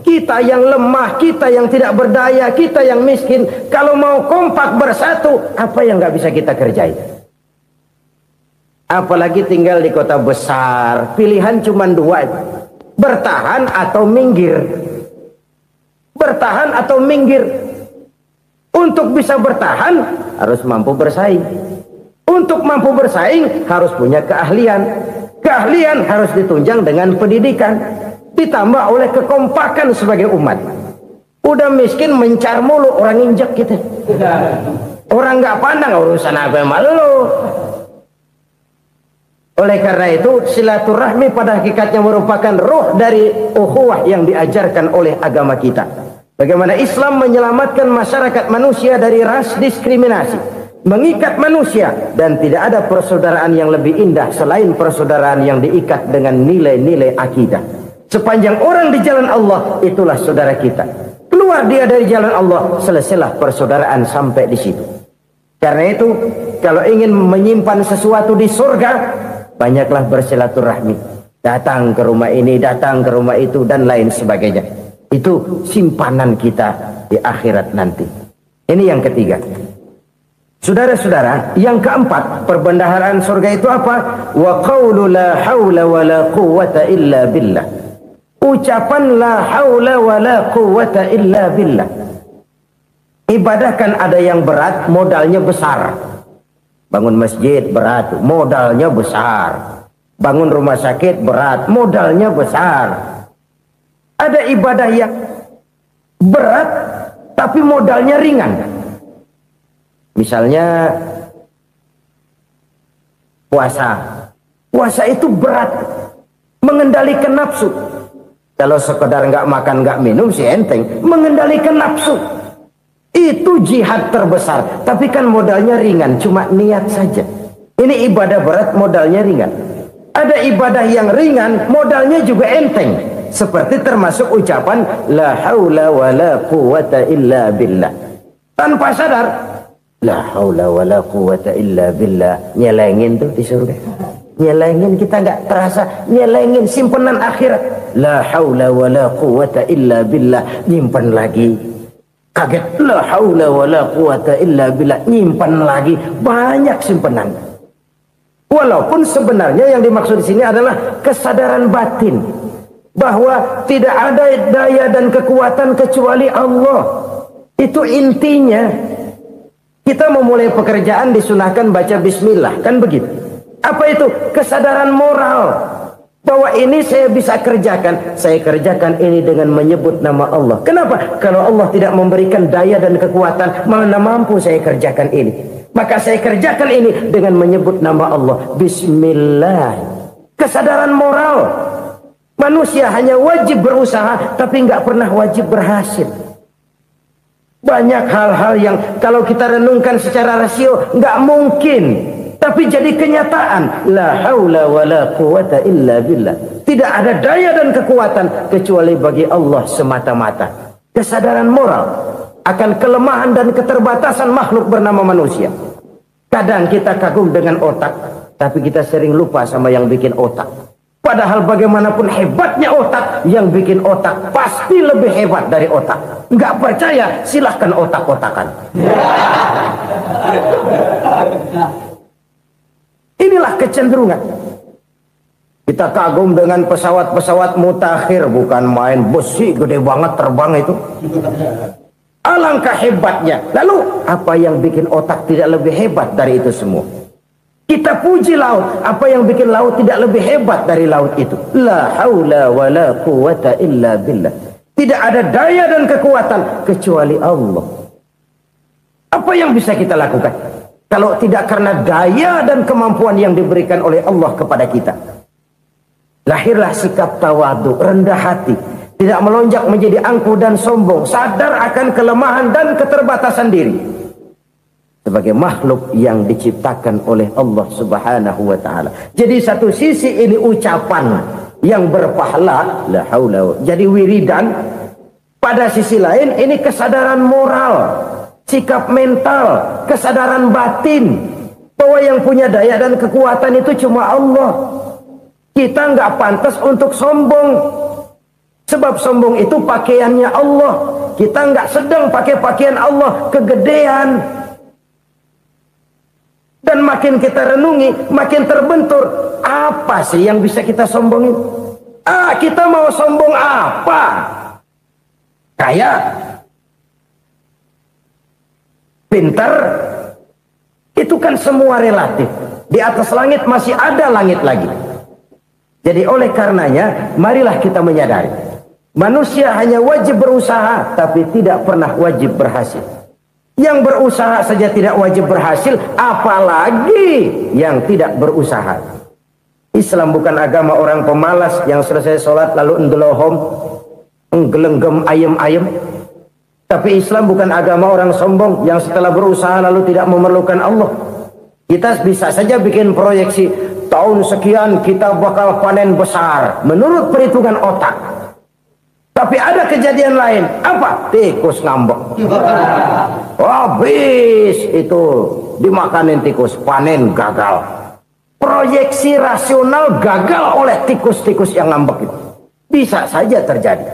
A: Kita yang lemah, kita yang tidak berdaya, kita yang miskin, kalau mau kompak bersatu, apa yang nggak bisa kita kerjain? Apalagi tinggal di kota besar, pilihan cuma 2. Bertahan atau minggir. Bertahan atau minggir. Untuk bisa bertahan harus mampu bersaing. Untuk mampu bersaing harus punya keahlian. Keahlian harus ditunjang dengan pendidikan, ditambah oleh kekompakan sebagai umat. Udah miskin mencar mulu, orang injek gitu. Orang nggak pandang urusan apa malu. Oleh karena itu silaturahmi pada hakikatnya merupakan roh dari ukhuwah yang diajarkan oleh agama kita. Bagaimana Islam menyelamatkan masyarakat manusia dari ras diskriminasi, mengikat manusia, dan tidak ada persaudaraan yang lebih indah selain persaudaraan yang diikat dengan nilai-nilai akidah. Sepanjang orang di jalan Allah, itulah saudara kita. Keluar dia dari jalan Allah, selesailah persaudaraan sampai di situ. Karena itu, kalau ingin menyimpan sesuatu di surga, banyaklah bersilaturahmi. Datang ke rumah ini, datang ke rumah itu, dan lain sebagainya. Itu simpanan kita di akhirat nanti. Ini yang ketiga. Saudara-saudara, yang keempat, perbendaharaan surga itu apa? Wa qawlu la hawla wa la quwwata illa billah. Ucapan la hawla wa la quwwata illa billah. Ibadah kan ada yang berat, modalnya besar. Bangun masjid berat, modalnya besar. Bangun rumah sakit berat, modalnya besar. Ada ibadah yang berat tapi modalnya ringan. Misalnya puasa. Puasa itu berat, mengendalikan nafsu. Kalau sekedar nggak makan nggak minum sih enteng, mengendalikan nafsu. Itu jihad terbesar, tapi kan modalnya ringan, cuma niat saja. Ini ibadah berat, modalnya ringan. Ada ibadah yang ringan, modalnya juga enteng. Seperti termasuk ucapan la haula wa la quwwata illa billah. Tanpa sadar, la haula wa la quwwata illa billah. Nyelengin tuh di surga. Nyelengin, kita nggak terasa, nyelengin simpenan akhirat. La haula wa la quwwata illa billah. Nyimpen lagi. Kaget, la haula wa la quwata illa billah, nyimpan lagi, banyak simpenan. Walaupun sebenarnya yang dimaksud di sini adalah kesadaran batin bahwa tidak ada daya dan kekuatan kecuali Allah. Itu intinya. Kita memulai pekerjaan disunahkan baca bismillah, kan begitu. Apa itu? Kesadaran moral Bahwa ini saya bisa kerjakan. Saya kerjakan ini dengan menyebut nama Allah. Kenapa? Kalau Allah tidak memberikan daya dan kekuatan, mana mampu saya kerjakan ini. Maka saya kerjakan ini dengan menyebut nama Allah. Bismillah. Kesadaran moral. Manusia hanya wajib berusaha, tapi nggak pernah wajib berhasil. Banyak hal-hal yang kalau kita renungkan secara rasio nggak mungkin, tapi jadi kenyataan. La haula wa la quwata illa billah. Tidak ada daya dan kekuatan kecuali bagi Allah semata-mata. Kesadaran moral akan kelemahan dan keterbatasan makhluk bernama manusia. Kadang kita kagum dengan otak, tapi kita sering lupa sama yang bikin otak. Padahal bagaimanapun hebatnya otak, yang bikin otak pasti lebih hebat dari otak. Nggak percaya, silahkan otak-otakan. Inilah kecenderungan. Kita kagum dengan pesawat-pesawat mutakhir, bukan main, besi gede banget terbang itu. Alangkah hebatnya. Lalu apa yang bikin otak tidak lebih hebat dari itu semua? Kita puji laut, apa yang bikin laut tidak lebih hebat dari laut itu? La haula wa la quwata illa billah. Tidak ada daya dan kekuatan kecuali Allah. Apa yang bisa kita lakukan kalau tidak karena daya dan kemampuan yang diberikan oleh Allah kepada kita? Lahirlah sikap tawadu, rendah hati, tidak melonjak menjadi angkuh dan sombong, sadar akan kelemahan dan keterbatasan diri sebagai makhluk yang diciptakan oleh Allah Subhanahu wa taala. Jadi satu sisi ini ucapan yang berpahala, la haula, jadi wiridan. Pada sisi lain ini kesadaran moral, sikap mental, kesadaran batin bahwa yang punya daya dan kekuatan itu cuma Allah. Kita nggak pantas untuk sombong, sebab sombong itu pakaiannya Allah. Kita nggak sedang pakai pakaian Allah, kegedean. Dan makin kita renungi, makin terbentur. Apa sih yang bisa kita sombongin? Kita mau sombong apa? Kaya? Pintar? Itu kan semua relatif. Di atas langit masih ada langit lagi. Jadi oleh karenanya, marilah kita menyadari. Manusia hanya wajib berusaha, tapi tidak pernah wajib berhasil. Yang berusaha saja tidak wajib berhasil, apalagi yang tidak berusaha. Islam bukan agama orang pemalas yang selesai sholat lalu endelohom, enggelenggem ayem-ayem. Tapi Islam bukan agama orang sombong yang setelah berusaha lalu tidak memerlukan Allah. Kita bisa saja bikin proyeksi, tahun sekian kita bakal panen besar menurut perhitungan otak. Tapi ada kejadian lain. Apa? Tikus ngambek. Habis itu dimakanin tikus, panen gagal. Proyeksi rasional gagal oleh tikus-tikus yang ngambek itu. Bisa saja terjadi.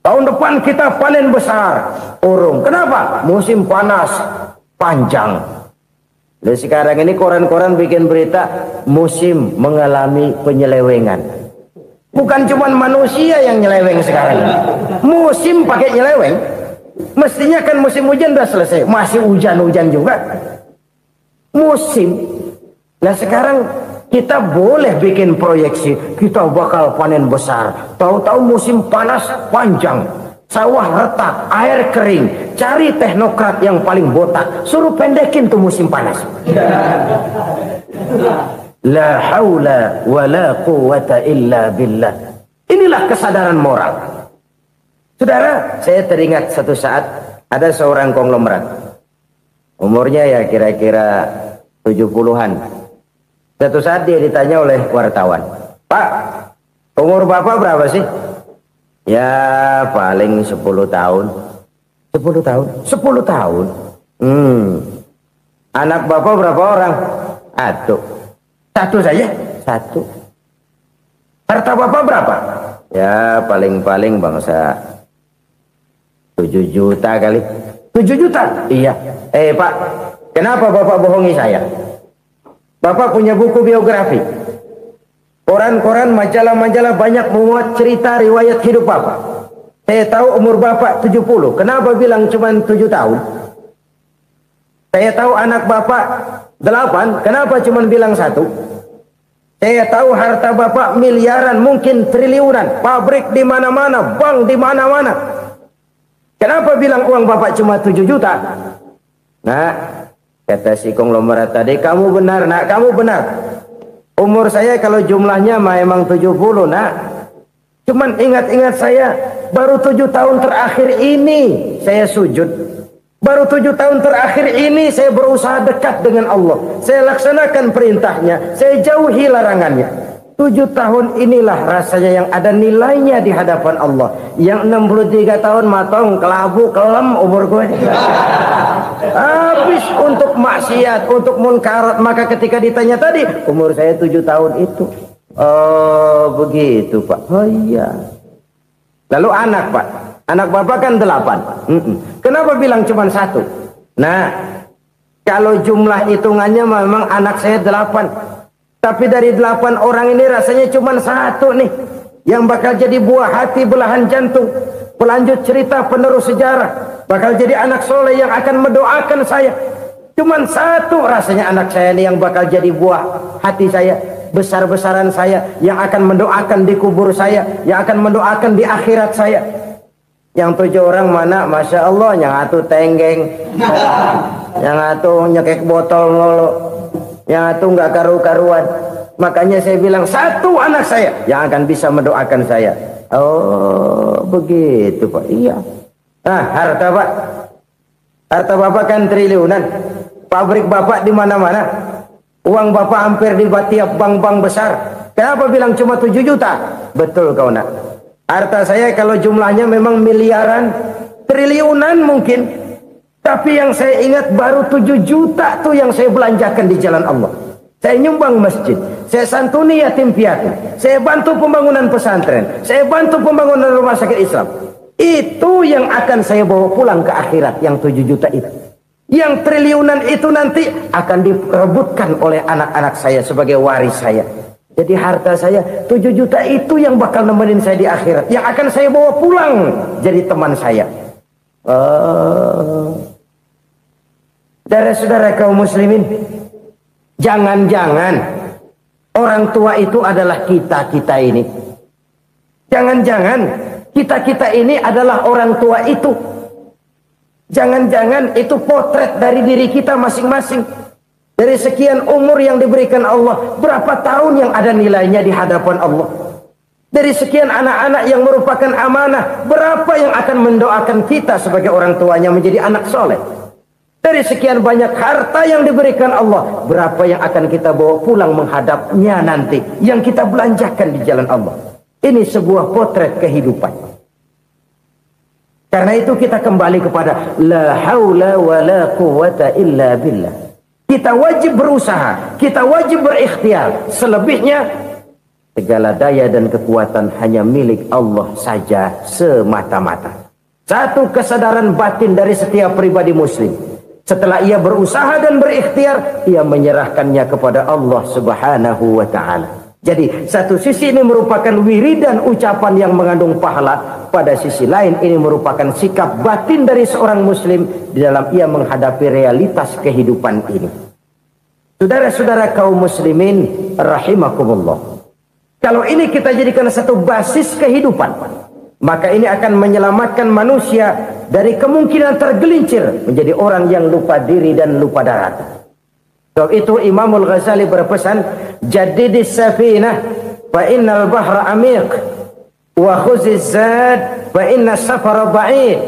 A: Tahun depan kita panen besar, urung. Kenapa? Musim panas panjang. Dan sekarang ini koran-koran bikin berita musim mengalami penyelewengan. Bukan cuma manusia yang nyeleweng sekarang. Musim pakai nyeleweng. Mestinya kan musim hujan udah selesai. Masih hujan-hujan juga. Musim. Nah sekarang kita boleh bikin proyeksi. Kita bakal panen besar. Tahu-tahu musim panas panjang. Sawah retak, air kering. Cari teknokrat yang paling botak. Suruh pendekin tuh musim panas. La haula wa la quwata illa billah. Inilah kesadaran moral. Saudara, saya teringat satu saat ada seorang konglomerat. Umurnya ya kira-kira 70-an. Satu saat dia ditanya oleh wartawan, "Pak, umur Bapak berapa sih?" "Ya paling 10 tahun." 10 tahun? 10 tahun? Anak Bapak berapa orang? Aduh. Satu saja? Satu. Harta Bapak berapa? Ya paling-paling bangsa 7 juta kali. 7 juta? Iya. Pak, kenapa Bapak bohongi saya? Bapak punya buku biografi. Koran-koran, majalah-majalah banyak memuat cerita riwayat hidup Bapak. Saya tahu umur Bapak 70. Kenapa bilang cuma 7 tahun? Saya tahu anak Bapak 8. Kenapa cuma bilang 1? Saya tahu harta bapak miliaran, mungkin triliunan, pabrik di mana-mana, bank di mana-mana. Kenapa bilang uang bapak cuma 7 juta? Nah, kata si konglomerat tadi, kamu benar nak, kamu benar. Umur saya kalau jumlahnya memang 70 nak. Cuman ingat-ingat saya, baru 7 tahun terakhir ini saya sujud. Baru 7 tahun terakhir ini saya berusaha dekat dengan Allah. Saya laksanakan perintahnya, saya jauhi larangannya. 7 tahun inilah rasanya yang ada nilainya di hadapan Allah. Yang 63 tahun matong, kelabu, kelem umur gue. Habis untuk maksiat, untuk munkarat. Maka ketika ditanya tadi, umur saya 7 tahun itu. Oh begitu Pak. Oh iya. Lalu anak Pak. Anak bapak kan 8. Kenapa bilang cuma 1? Nah, kalau jumlah hitungannya memang anak saya 8. Tapi dari 8 orang ini rasanya cuma 1 nih. Yang bakal jadi buah hati, belahan jantung. Pelanjut cerita, penerus sejarah. Bakal jadi anak soleh yang akan mendoakan saya. Cuma 1 rasanya anak saya ini yang bakal jadi buah hati saya. Besar-besaran saya. Yang akan mendoakan di kubur saya. Yang akan mendoakan di akhirat saya. Yang 7 orang mana? Masya Allah, yang atu tenggeng, yang atu nyekek botol ngolo, yang atu nggak karu-karuan. Makanya saya bilang 1 anak saya yang akan bisa mendoakan saya. Oh begitu Pak. Iya. Nah harta Pak, harta bapak kan triliunan, pabrik bapak di mana-mana, uang bapak hampir di tiap bank-bank besar. Kenapa bilang cuma 7 juta? Betul kau nak. Harta saya kalau jumlahnya memang miliaran, triliunan mungkin. Tapi yang saya ingat baru 7 juta tuh yang saya belanjakan di jalan Allah. Saya nyumbang masjid, saya santuni yatim piatu, saya bantu pembangunan pesantren, saya bantu pembangunan rumah sakit Islam. Itu yang akan saya bawa pulang ke akhirat, yang 7 juta itu. Yang triliunan itu nanti akan diperebutkan oleh anak-anak saya sebagai waris saya. Jadi harta saya 7 juta itu yang bakal nemenin saya di akhirat. Yang akan saya bawa pulang jadi teman saya. Saudara-saudara kaum muslimin, jangan-jangan orang tua itu adalah kita-kita ini. Jangan-jangan kita-kita ini adalah orang tua itu. Jangan-jangan itu potret dari diri kita masing-masing. Dari sekian umur yang diberikan Allah, berapa tahun yang ada nilainya di hadapan Allah? Dari sekian anak-anak yang merupakan amanah, berapa yang akan mendoakan kita sebagai orang tuanya menjadi anak soleh? Dari sekian banyak harta yang diberikan Allah, berapa yang akan kita bawa pulang menghadapnya nanti, yang kita belanjakan di jalan Allah? Ini sebuah potret kehidupan. Karena itu kita kembali kepada la haula wa la quwwata illa billah. Kita wajib berusaha, kita wajib berikhtiar. Selebihnya, segala daya dan kekuatan hanya milik Allah saja semata-mata. Satu kesadaran batin dari setiap pribadi muslim. Setelah ia berusaha dan berikhtiar, ia menyerahkannya kepada Allah Subhanahu wa ta'ala. Jadi, satu sisi ini merupakan wiridan ucapan yang mengandung pahala. Pada sisi lain, ini merupakan sikap batin dari seorang muslim di dalam ia menghadapi realitas kehidupan ini. Saudara-saudara kaum muslimin rahimakumullah. Kalau ini kita jadikan satu basis kehidupan, maka ini akan menyelamatkan manusia dari kemungkinan tergelincir menjadi orang yang lupa diri dan lupa darat. Sebab itu Imamul Ghazali berpesan, jadidis safinah fa innal bahra amiq wa khuziz zad fa inna safara ba'id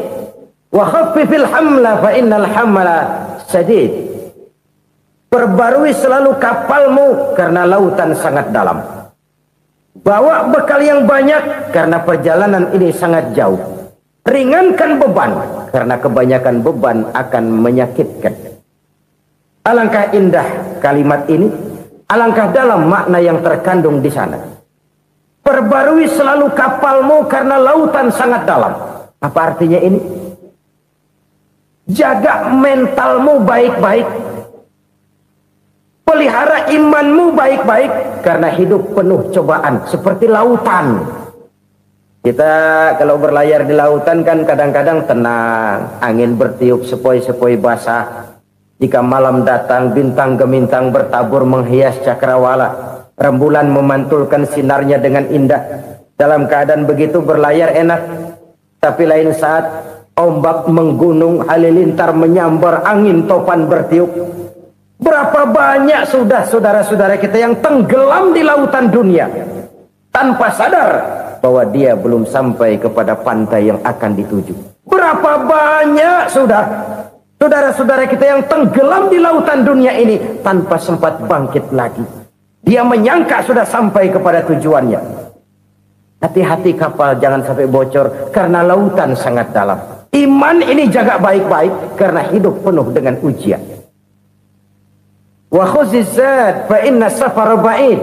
A: wa khaffifil hamla fa innal hamla sadid. Perbarui selalu kapalmu karena lautan sangat dalam. Bawa bekal yang banyak karena perjalanan ini sangat jauh. Ringankan beban karena kebanyakan beban akan menyakitkan. Alangkah indah kalimat ini, alangkah dalam makna yang terkandung di sana. Perbarui selalu kapalmu karena lautan sangat dalam. Apa artinya ini? Jaga mentalmu baik-baik. Pelihara imanmu baik-baik karena hidup penuh cobaan seperti lautan. Kita kalau berlayar di lautan kan kadang-kadang tenang, angin bertiup sepoi-sepoi basah. Jika malam datang bintang gemintang bertabur menghias cakrawala. Rembulan memantulkan sinarnya dengan indah. Dalam keadaan begitu berlayar enak. Tapi lain saat ombak menggunung, halilintar menyambar, angin topan bertiup. Berapa banyak sudah saudara-saudara kita yang tenggelam di lautan dunia tanpa sadar bahwa dia belum sampai kepada pantai yang akan dituju. Berapa banyak sudah saudara-saudara kita yang tenggelam di lautan dunia ini tanpa sempat bangkit lagi. Dia menyangka sudah sampai kepada tujuannya. Hati-hati kapal jangan sampai bocor karena lautan sangat dalam. Iman ini jaga baik-baik karena hidup penuh dengan ujian. Wa khuzizat fa inna safara ba'id.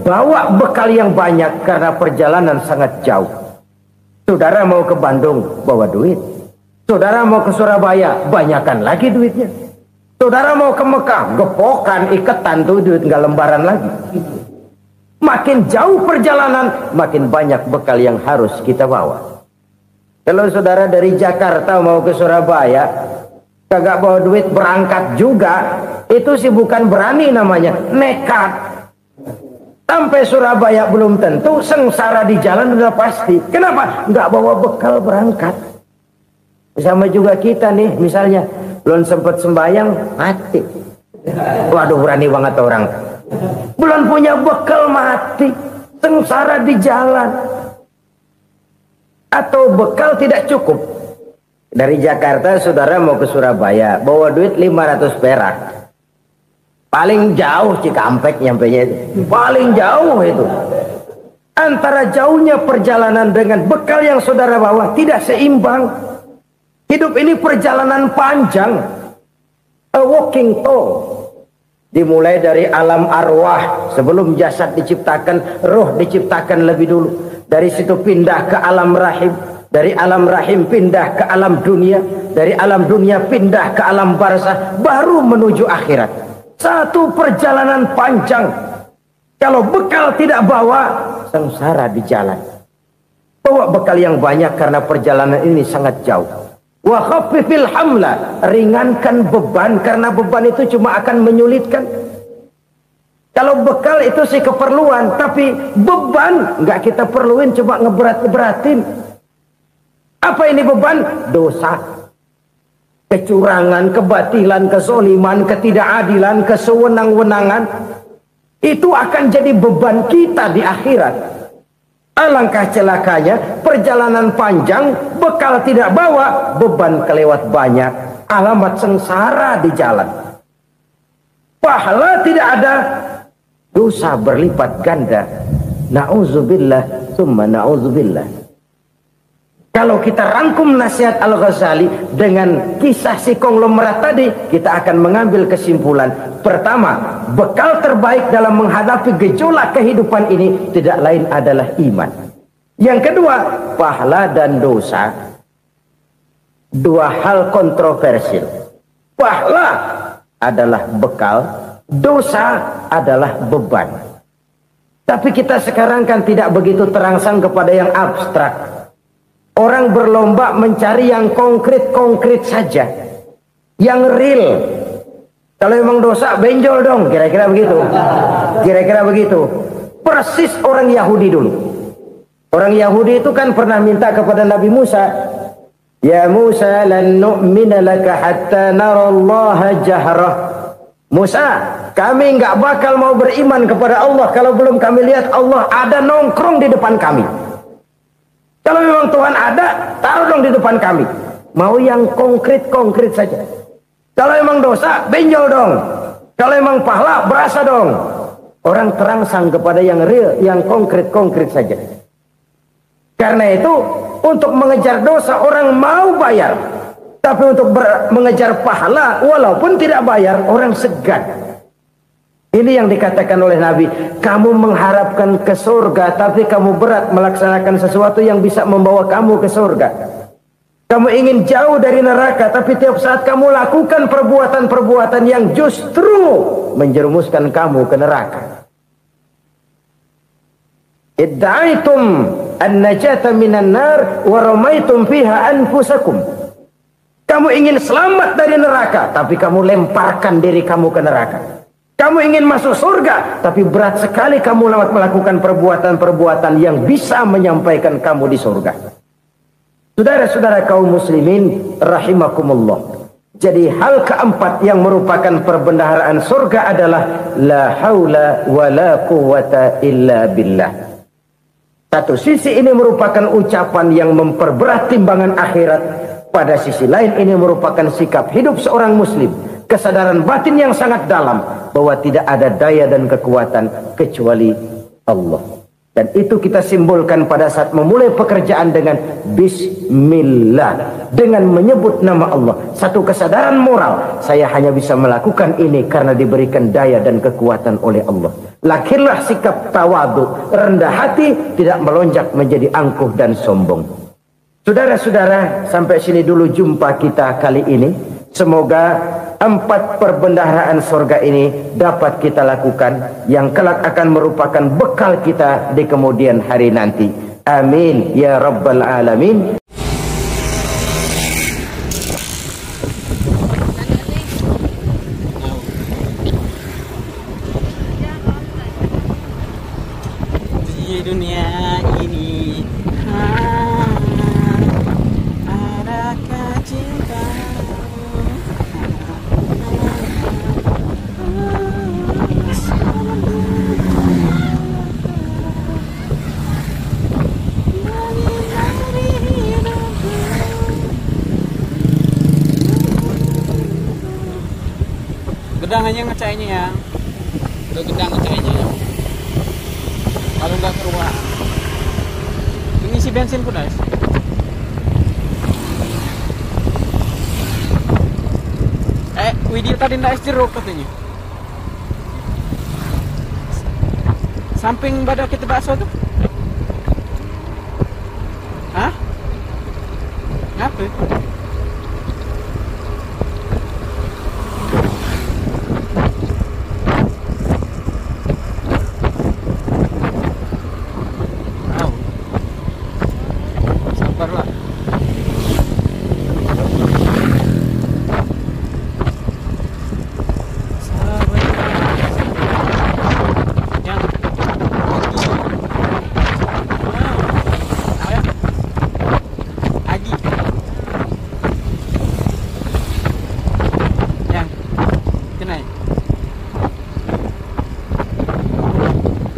A: Bawa bekal yang banyak karena perjalanan sangat jauh. Saudara mau ke Bandung, bawa duit. Saudara mau ke Surabaya, banyakan lagi duitnya. Saudara mau ke Mekah, gepokan, iketan tuh duit nggak lembaran lagi. Makin jauh perjalanan, makin banyak bekal yang harus kita bawa. Kalau saudara dari Jakarta mau ke Surabaya, kagak bawa duit berangkat juga, itu sih bukan berani namanya, nekat. Sampai Surabaya belum tentu, sengsara di jalan udah pasti. Kenapa? Nggak bawa bekal berangkat. Sama juga kita nih, misalnya belum sempat sembahyang, mati. Waduh, berani banget orang. Belum punya bekal, mati. Sengsara di jalan. Atau bekal tidak cukup. Dari Jakarta saudara mau ke Surabaya, bawa duit 500 perak. Paling jauh Cikampek nyampenya itu. Paling jauh itu. Antara jauhnya perjalanan dengan bekal yang saudara bawa tidak seimbang. Hidup ini perjalanan panjang. A walking tour. Dimulai dari alam arwah. Sebelum jasad diciptakan, roh diciptakan lebih dulu. Dari situ pindah ke alam rahim. Dari alam rahim pindah ke alam dunia. Dari alam dunia pindah ke alam barzah. Baru menuju akhirat. Satu perjalanan panjang. Kalau bekal tidak bawa, sengsara di jalan. Bawa bekal yang banyak karena perjalanan ini sangat jauh. Wa khaffifil hamla, ringankan beban karena beban itu cuma akan menyulitkan. Kalau bekal itu sih keperluan, tapi beban nggak kita perluin, coba ngeberat-beratin. Apa ini beban? Dosa, kecurangan, kebatilan, kezoliman, ketidakadilan, kesewenang-wenangan. Itu akan jadi beban kita di akhirat. Alangkah celakanya, perjalanan panjang, bekal tidak bawa, beban kelewat banyak, alamat sengsara di jalan. Pahala tidak ada, dosa berlipat ganda. Na'udzubillah, summa na'udzubillah. Kalau kita rangkum nasihat Al-Ghazali dengan kisah si konglomerat tadi, kita akan mengambil kesimpulan. Pertama, bekal terbaik dalam menghadapi gejolak kehidupan ini tidak lain adalah iman. Yang kedua, pahala dan dosa. Dua hal kontroversial. Pahala adalah bekal, dosa adalah beban. Tapi kita sekarang kan tidak begitu terangsang kepada yang abstrak. Orang berlomba mencari yang konkret-konkret saja. Yang real. Kalau memang dosa, benjol dong. Kira-kira begitu. Kira-kira begitu. Persis orang Yahudi dulu. Orang Yahudi itu kan pernah minta kepada Nabi Musa. Ya Musa, lan nu'mina laka hatta narallaha jahrah. Musa, kami nggak bakal mau beriman kepada Allah kalau belum kami lihat Allah ada nongkrong di depan kami. Kalau memang Tuhan ada, taruh dong di depan kami. Mau yang konkret-konkret saja. Kalau memang dosa, benjol dong. Kalau memang pahala, berasa dong. Orang terangsang kepada yang real, yang konkret-konkret saja. Karena itu, untuk mengejar dosa, orang mau bayar. Tapi untuk mengejar pahala, walaupun tidak bayar, orang segan. Ini yang dikatakan oleh Nabi, kamu mengharapkan ke surga, tapi kamu berat melaksanakan sesuatu yang bisa membawa kamu ke surga. Kamu ingin jauh dari neraka, tapi tiap saat kamu lakukan perbuatan-perbuatan yang justru menjerumuskan kamu ke neraka. Idda'aitum an-najata minan nar wa ramaitum fiha anfusakum. Kamu ingin selamat dari neraka, tapi kamu lemparkan diri kamu ke neraka. Kamu ingin masuk surga, tapi berat sekali kamu melakukan perbuatan-perbuatan yang bisa menyampaikan kamu di surga. Saudara-saudara kaum muslimin rahimakumullah. Jadi hal keempat yang merupakan perbendaharaan surga adalah la haula wa la quwata illa billah. Satu sisi ini merupakan ucapan yang memperberat timbangan akhirat. Pada sisi lain ini merupakan sikap hidup seorang muslim. Kesadaran batin yang sangat dalam bahwa tidak ada daya dan kekuatan kecuali Allah. Dan itu kita simbolkan pada saat memulai pekerjaan dengan Bismillah. Dengan menyebut nama Allah. Satu kesadaran moral. Saya hanya bisa melakukan ini karena diberikan daya dan kekuatan oleh Allah. Lahirlah sikap tawadu, rendah hati, tidak melonjak menjadi angkuh dan sombong. Saudara-saudara, sampai sini dulu jumpa kita kali ini. Semoga 4 perbendaharaan surga ini dapat kita lakukan, yang kelak akan merupakan bekal kita di kemudian hari nanti. Amin ya rabbal alamin.
B: Di dunia ini adakah cinta? Gedangannya ngecainya ya. Udah gedang ngecainya ya. Kalau nggak keluar. Ngisi bensin pun guys. Widya tadi ndak es jeruk katanya. Samping badak kita bakso tuh. Hah? Ngapa? Sabarlah.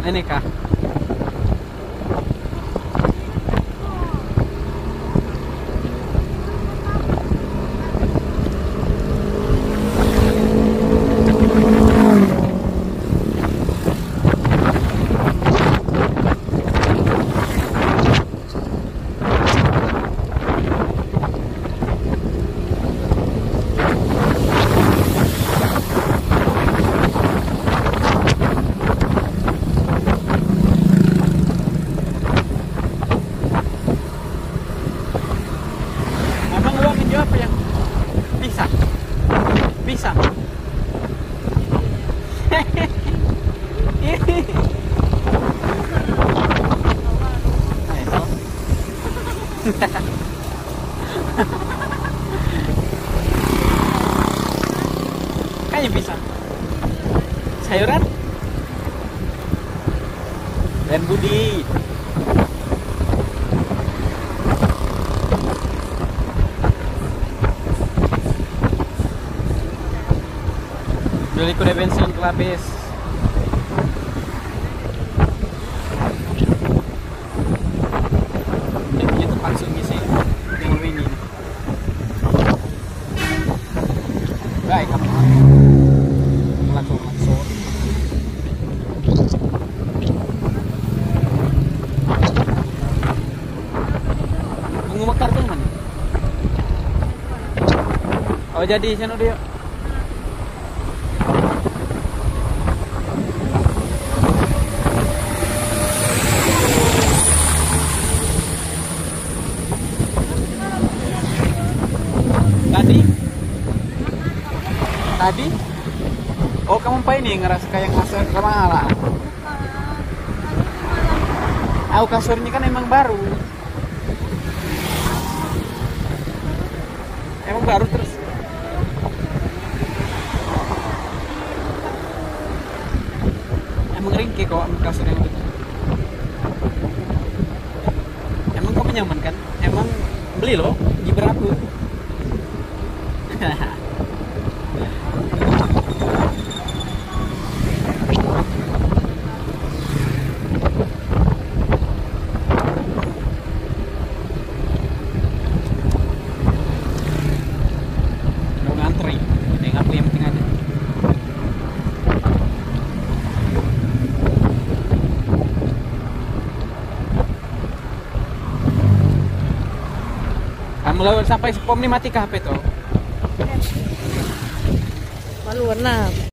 B: Ini kah? Bisa. Kayaknya bisa. Sayuran dan Budi. Beli kuda bensin kelapis. Ini tuh langsung ngisi yang ini. Baik, kamu langsung. Bunga mekar tuh mana? Oh jadi sana dia. Tadi? Oh kamu apa ini ngerasa kayak ngasih kemana? Aku kasurnya kan emang baru. Emang baru terus. emang ringkih kok kasur yang itu. Emang kau nyaman kan? Emang beli loh, di berapa? Udah ngantri, ini ngapain yang penting aja. Kamu lalu sampai pom nih mati ke HP tuh.
C: Malu warna.